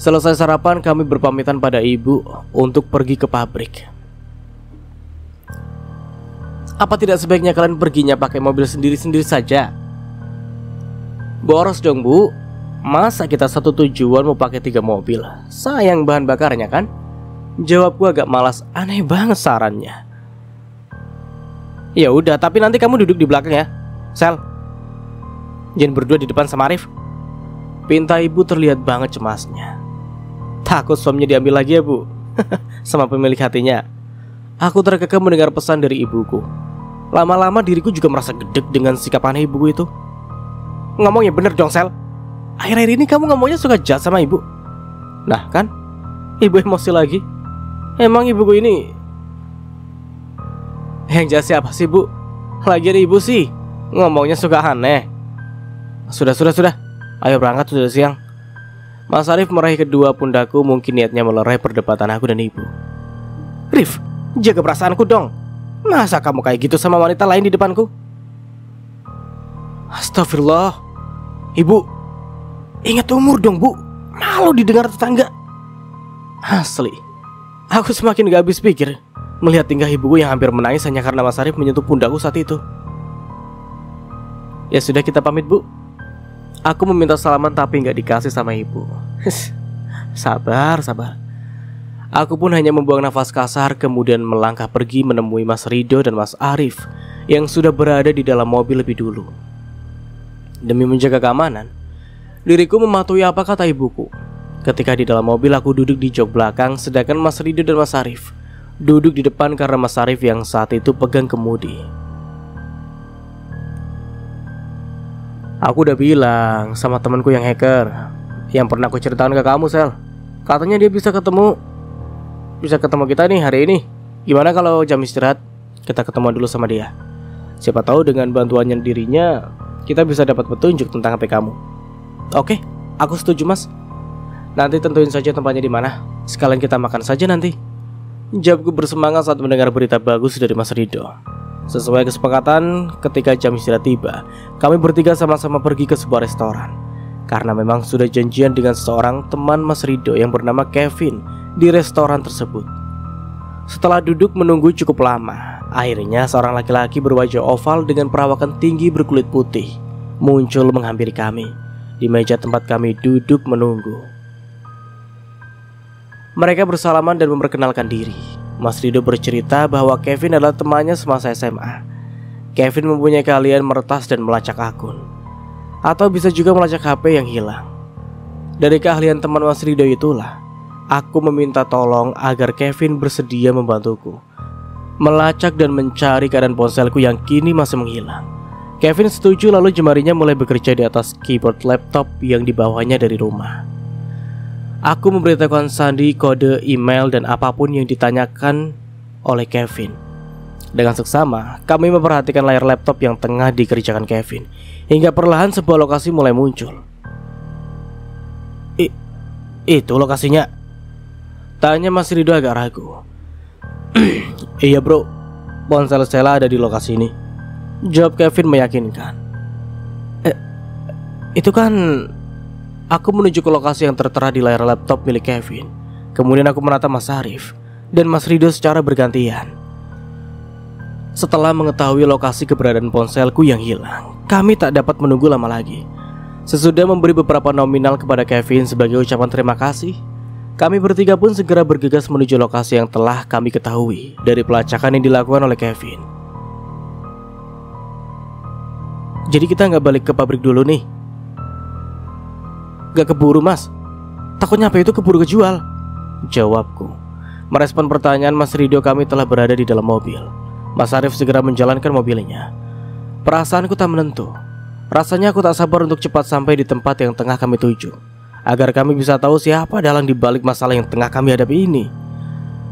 Selesai sarapan, kami berpamitan pada ibu untuk pergi ke pabrik. Apa tidak sebaiknya kalian perginya pakai mobil sendiri-sendiri saja? Boros dong bu, masa kita satu tujuan mau pakai 3 mobil? Sayang bahan bakarnya kan? Jawabku agak malas, aneh banget sarannya. Ya udah, tapi nanti kamu duduk di belakang ya, Sel. Jangan berdua di depan sama Arif. Pinta ibu terlihat banget cemasnya. Takut suaminya diambil lagi ya bu? Sama pemilik hatinya. Aku terkekeh mendengar pesan dari ibuku. Lama-lama diriku juga merasa gedek dengan sikap aneh ibuku itu. Ngomongnya bener dong Sel, akhir-akhir ini kamu ngomongnya suka jahat sama ibu. Nah kan, ibu emosi lagi. Emang ibuku ini yang jahat siapa sih bu? Lagian ibu sih ngomongnya suka aneh. Sudah, ayo berangkat, sudah siang. Mas Arif meraih kedua pundakku, mungkin niatnya melerai perdebatan aku dan ibu. Rif, jaga perasaanku dong. Masa kamu kayak gitu sama wanita lain di depanku? Astagfirullah. Ibu, ingat umur dong bu, malu didengar tetangga. Asli, aku semakin gak habis pikir melihat tingkah ibuku yang hampir menangis hanya karena Mas Arif menyentuh pundakku saat itu. Ya sudah, kita pamit bu. Aku meminta salaman tapi gak dikasih sama ibu. Sabar. Aku pun hanya membuang nafas kasar, kemudian melangkah pergi menemui Mas Ridho dan Mas Arif yang sudah berada di dalam mobil lebih dulu. Demi menjaga keamanan, diriku mematuhi apa kata ibuku. Ketika di dalam mobil, aku duduk di jok belakang, sedangkan Mas Ridho dan Mas Arif duduk di depan karena Mas Arif yang saat itu pegang kemudi. Aku udah bilang sama temanku yang hacker, yang pernah aku ceritakan ke kamu Sel, Katanya dia bisa ketemu kita nih hari ini. Gimana kalau jam istirahat kita ketemu dulu sama dia? Siapa tahu dengan bantuannya dirinya kita bisa dapat petunjuk tentang HP kamu. Oke, aku setuju mas. Nanti tentuin saja tempatnya di mana. Sekalian kita makan saja nanti. Jawabku bersemangat saat mendengar berita bagus dari Mas Rido. Sesuai kesepakatan, ketika jam istirahat tiba, kami bertiga sama-sama pergi ke sebuah restoran. Karena memang sudah janjian dengan seorang teman Mas Rido yang bernama Kevin di restoran tersebut. Setelah duduk menunggu cukup lama, akhirnya seorang laki-laki berwajah oval dengan perawakan tinggi berkulit putih muncul menghampiri kami di meja tempat kami duduk menunggu. Mereka bersalaman dan memperkenalkan diri. Mas Rido bercerita bahwa Kevin adalah temannya semasa SMA. Kevin mempunyai keahlian meretas dan melacak akun, atau bisa juga melacak HP yang hilang. Dari keahlian teman Mas Rido itulah aku meminta tolong agar Kevin bersedia membantuku melacak dan mencari keadaan ponselku yang kini masih menghilang. Kevin setuju, lalu jemarinya mulai bekerja di atas keyboard laptop yang dibawanya dari rumah. Aku memberitahukan Sandi kode email dan apapun yang ditanyakan oleh Kevin. Dengan seksama, kami memperhatikan layar laptop yang tengah dikerjakan Kevin, hingga perlahan sebuah lokasi mulai muncul. Itu lokasinya? Tanya Mas Rido agak ragu. Iya bro, ponsel Stella ada di lokasi ini, jawab Kevin meyakinkan. Itu kan... Aku menuju ke lokasi yang tertera di layar laptop milik Kevin. Kemudian aku menatap Mas Arif dan Mas Rido secara bergantian. Setelah mengetahui lokasi keberadaan ponselku yang hilang, kami tak dapat menunggu lama lagi. Sesudah memberi beberapa nominal kepada Kevin sebagai ucapan terima kasih, kami bertiga pun segera bergegas menuju lokasi yang telah kami ketahui dari pelacakan yang dilakukan oleh Kevin. Jadi kita nggak balik ke pabrik dulu nih? Gak keburu mas, takutnya HP itu keburu kejual, jawabku. Merespon pertanyaan Mas Rido, kami telah berada di dalam mobil. Mas Arif segera menjalankan mobilnya. Perasaanku tak menentu. Rasanya aku tak sabar untuk cepat sampai di tempat yang tengah kami tuju, agar kami bisa tahu siapa dalang di balik masalah yang tengah kami hadapi ini.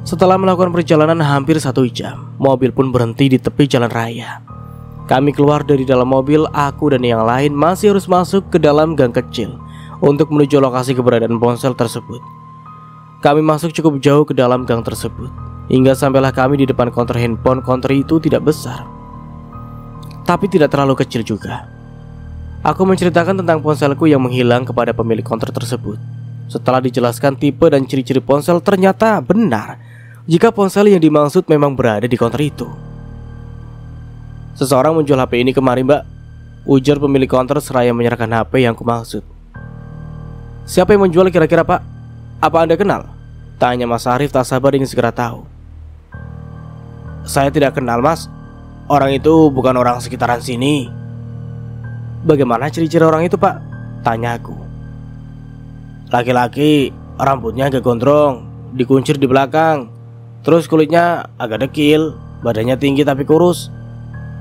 Setelah melakukan perjalanan hampir 1 jam, mobil pun berhenti di tepi jalan raya. Kami keluar dari dalam mobil, aku dan yang lain masih harus masuk ke dalam gang kecil untuk menuju lokasi keberadaan ponsel tersebut. Kami masuk cukup jauh ke dalam gang tersebut, hingga sampailah kami di depan konter handphone. Konter itu tidak besar, tapi tidak terlalu kecil juga. Aku menceritakan tentang ponselku yang menghilang kepada pemilik konter tersebut. Setelah dijelaskan tipe dan ciri-ciri ponsel, ternyata benar jika ponsel yang dimaksud memang berada di konter itu. Seseorang menjual HP ini kemarin mbak, ujar pemilik konter seraya menyerahkan HP yang kumaksud. Siapa yang menjual kira-kira pak? Apa anda kenal? Tanya Mas Arif tak sabar ingin segera tahu. Saya tidak kenal mas, orang itu bukan orang sekitaran sini. Bagaimana ciri-ciri orang itu pak? Tanya aku. Laki-laki, rambutnya agak gondrong, dikuncir di belakang, terus kulitnya agak dekil, badannya tinggi tapi kurus.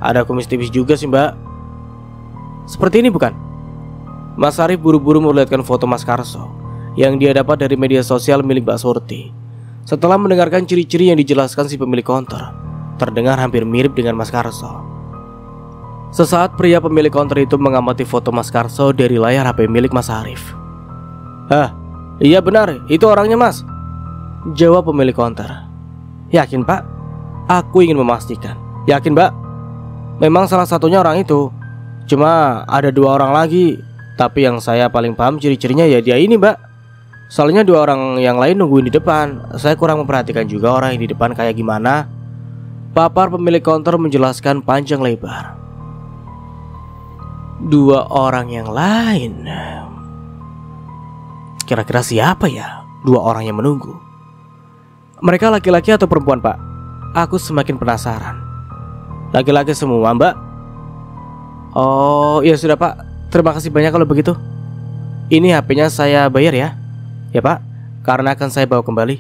Ada kumis tipis juga sih mbak. Seperti ini bukan? Mas Arif buru-buru memperlihatkan foto Mas Karso yang dia dapat dari media sosial milik Mbak Surti. Setelah mendengarkan ciri-ciri yang dijelaskan si pemilik konter, terdengar hampir mirip dengan Mas Karso. Sesaat pria pemilik konter itu mengamati foto Mas Karso dari layar HP milik Mas Arif. Hah, iya benar, itu orangnya mas, jawab pemilik konter. Yakin pak? Aku ingin memastikan. Yakin mbak? Memang salah satunya orang itu. Cuma ada 2 orang lagi, tapi yang saya paling paham ciri-cirinya ya dia ini mbak. Soalnya 2 orang yang lain nungguin di depan. Saya kurang memperhatikan juga orang yang di depan kayak gimana. Papar pemilik konter menjelaskan panjang lebar. 2 orang yang lain. Kira-kira siapa ya 2 orang yang menunggu? Mereka laki-laki atau perempuan pak? Aku semakin penasaran. Laki-laki semua mbak. Oh ya sudah pak, terima kasih banyak kalau begitu. Ini HP-nya saya bayar ya. Ya pak, karena akan saya bawa kembali,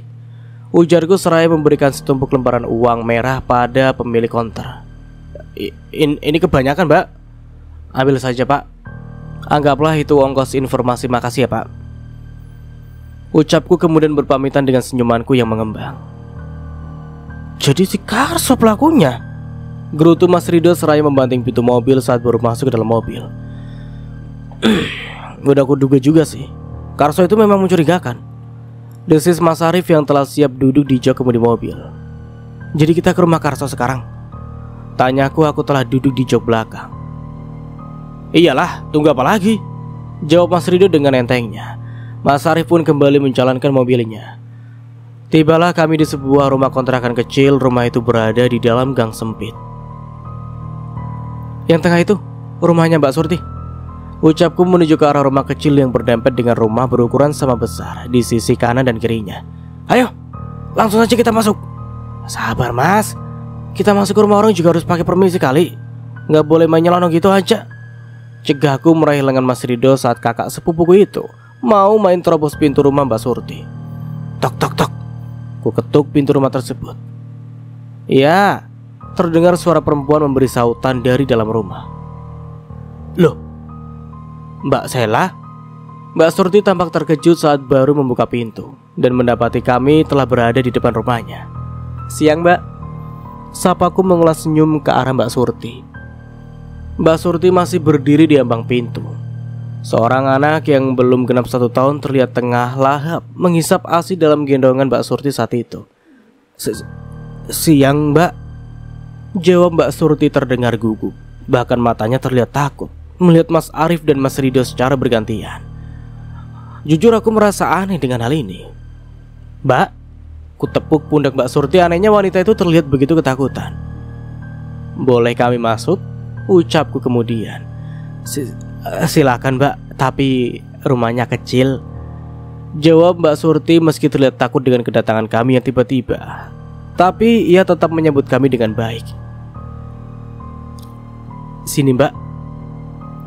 ujarku seraya memberikan setumpuk lembaran uang merah pada pemilik konter. Ini kebanyakan mbak. Ambil saja pak. Anggaplah itu ongkos informasi, makasih ya pak. Ucapku kemudian berpamitan dengan senyumanku yang mengembang. Jadi si Karso pelakunya, gerutu Mas Rido seraya membanting pintu mobil saat baru masuk ke dalam mobil. Udah aku duga juga sih, Karso itu memang mencurigakan, desis Mas Arif yang telah siap duduk di jok kemudi mobil. Jadi kita ke rumah Karso sekarang? Tanyaku, aku telah duduk di jok belakang. Iyalah, tunggu apa lagi? Jawab Mas Rido dengan entengnya. Mas Arif pun kembali menjalankan mobilnya. Tibalah kami di sebuah rumah kontrakan kecil. Rumah itu berada di dalam gang sempit. Yang tengah itu rumahnya Mbak Surti. Ucapku menuju ke arah rumah kecil yang berdempet dengan rumah berukuran sama besar di sisi kanan dan kirinya. Ayo, langsung saja kita masuk. Sabar Mas, kita masuk ke rumah orang juga harus pakai permisi kali. Nggak boleh main nyelonong gitu aja. Cegahku meraih lengan Mas Rido saat kakak sepupuku itu mau main terobos pintu rumah Mbak Surti. Tok tok tok. Ku ketuk pintu rumah tersebut. Ya, terdengar suara perempuan memberi sautan dari dalam rumah. Loh, Mbak Sela? Mbak Surti tampak terkejut saat baru membuka pintu dan mendapati kami telah berada di depan rumahnya. Siang Mbak. Sapaku mengulas senyum ke arah Mbak Surti. Mbak Surti masih berdiri di ambang pintu. Seorang anak yang belum genap 1 tahun terlihat tengah lahap menghisap ASI dalam gendongan Mbak Surti saat itu. Siang Mbak. Jawab Mbak Surti terdengar gugup. Bahkan matanya terlihat takut melihat Mas Arif dan Mas Rido secara bergantian. Jujur aku merasa aneh dengan hal ini. Mbak, ku tepuk pundak Mbak Surti. Anehnya wanita itu terlihat begitu ketakutan. Boleh kami masuk? Ucapku kemudian. Silakan Mbak, tapi rumahnya kecil. Jawab Mbak Surti meski terlihat takut dengan kedatangan kami yang tiba-tiba. Tapi ia tetap menyambut kami dengan baik. Sini Mbak,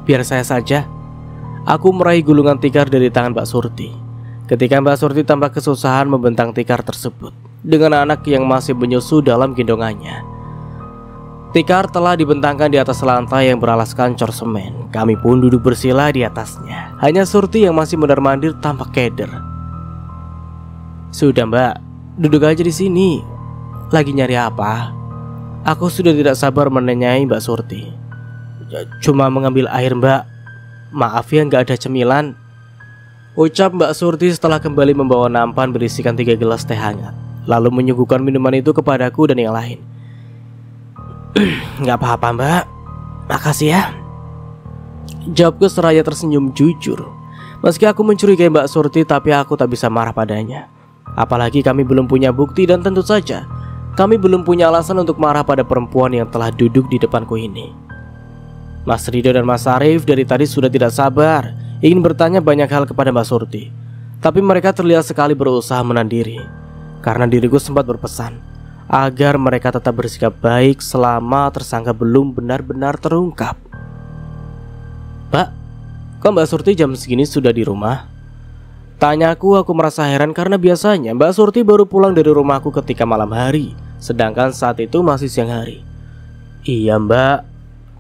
biar saya saja. Aku meraih gulungan tikar dari tangan Mbak Surti. Ketika Mbak Surti tampak kesusahan membentang tikar tersebut dengan anak yang masih menyusu dalam gendongannya. Tikar telah dibentangkan di atas lantai yang beralaskan cor semen. Kami pun duduk bersila di atasnya. Hanya Surti yang masih mondar-mandir tampak keder. Sudah Mbak, duduk aja di sini. Lagi nyari apa? Aku sudah tidak sabar menanyai Mbak Surti. Cuma mengambil air Mbak. Maaf ya nggak ada cemilan. Ucap Mbak Surti setelah kembali membawa nampan berisikan 3 gelas teh hangat. Lalu menyuguhkan minuman itu kepadaku dan yang lain. Nggak apa-apa Mbak, makasih ya. Jawabku seraya tersenyum jujur. Meski aku mencurigai Mbak Surti, tapi aku tak bisa marah padanya. Apalagi kami belum punya bukti dan tentu saja kami belum punya alasan untuk marah pada perempuan yang telah duduk di depanku ini. Mas Rido dan Mas Arif dari tadi sudah tidak sabar ingin bertanya banyak hal kepada Mbak Surti. Tapi mereka terlihat sekali berusaha menahan diri. Karena diriku sempat berpesan agar mereka tetap bersikap baik selama tersangka belum benar-benar terungkap. Mbak, kok Mbak Surti jam segini sudah di rumah? Tanyaku, aku merasa heran karena biasanya Mbak Surti baru pulang dari rumahku ketika malam hari, sedangkan saat itu masih siang hari. Iya Mbak,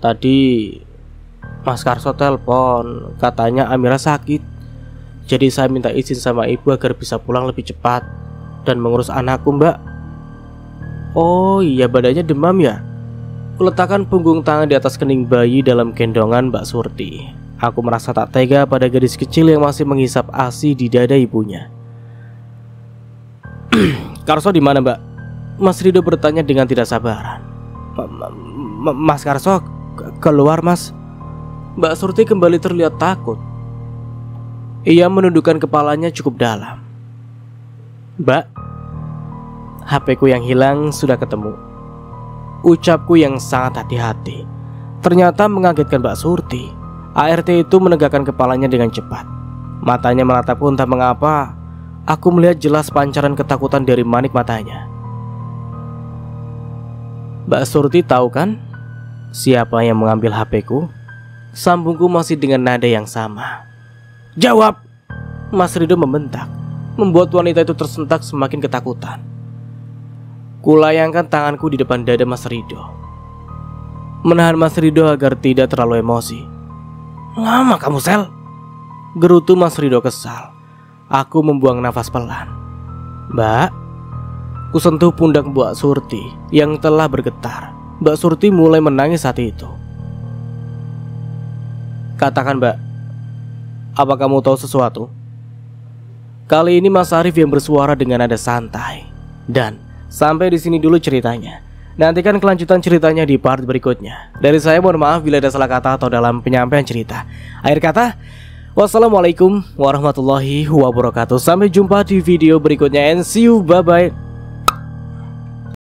tadi Mas Karso telepon, katanya Amira sakit. Jadi saya minta izin sama ibu agar bisa pulang lebih cepat dan mengurus anakku Mbak. Oh iya, badannya demam ya. Kuletakkan punggung tangan di atas kening bayi dalam gendongan Mbak Surti. Aku merasa tak tega pada gadis kecil yang masih menghisap ASI di dada ibunya. Karso di mana Mbak? Mas Rido bertanya dengan tidak sabaran. Mas Karso keluar Mas. Mbak Surti kembali terlihat takut. Ia menundukkan kepalanya cukup dalam. Mbak, HP-ku yang hilang sudah ketemu. Ucapku yang sangat hati-hati. Ternyata mengagetkan Mbak Surti. ART itu menegakkan kepalanya dengan cepat. Matanya menatapku entah mengapa. Aku melihat jelas pancaran ketakutan dari manik matanya. Mbak Surti tahu kan siapa yang mengambil HP-ku? Sambungku masih dengan nada yang sama. Jawab! Mas Rido membentak, membuat wanita itu tersentak semakin ketakutan. Kulayangkan tanganku di depan dada Mas Rido, menahan Mas Rido agar tidak terlalu emosi. Lama kamu Sel? Gerutu Mas Rido kesal. Aku membuang nafas pelan. Mbak, kusentuh pundak Mbak Surti yang telah bergetar. Mbak Surti mulai menangis saat itu. Katakan Mbak, apa kamu tahu sesuatu? Kali ini Mas Arif yang bersuara dengan nada santai. Dan sampai di sini dulu ceritanya. Nantikan kelanjutan ceritanya di part berikutnya. Dari saya mohon maaf bila ada salah kata atau dalam penyampaian cerita. Akhir kata, wassalamualaikum warahmatullahi wabarakatuh. Sampai jumpa di video berikutnya and see you, bye bye.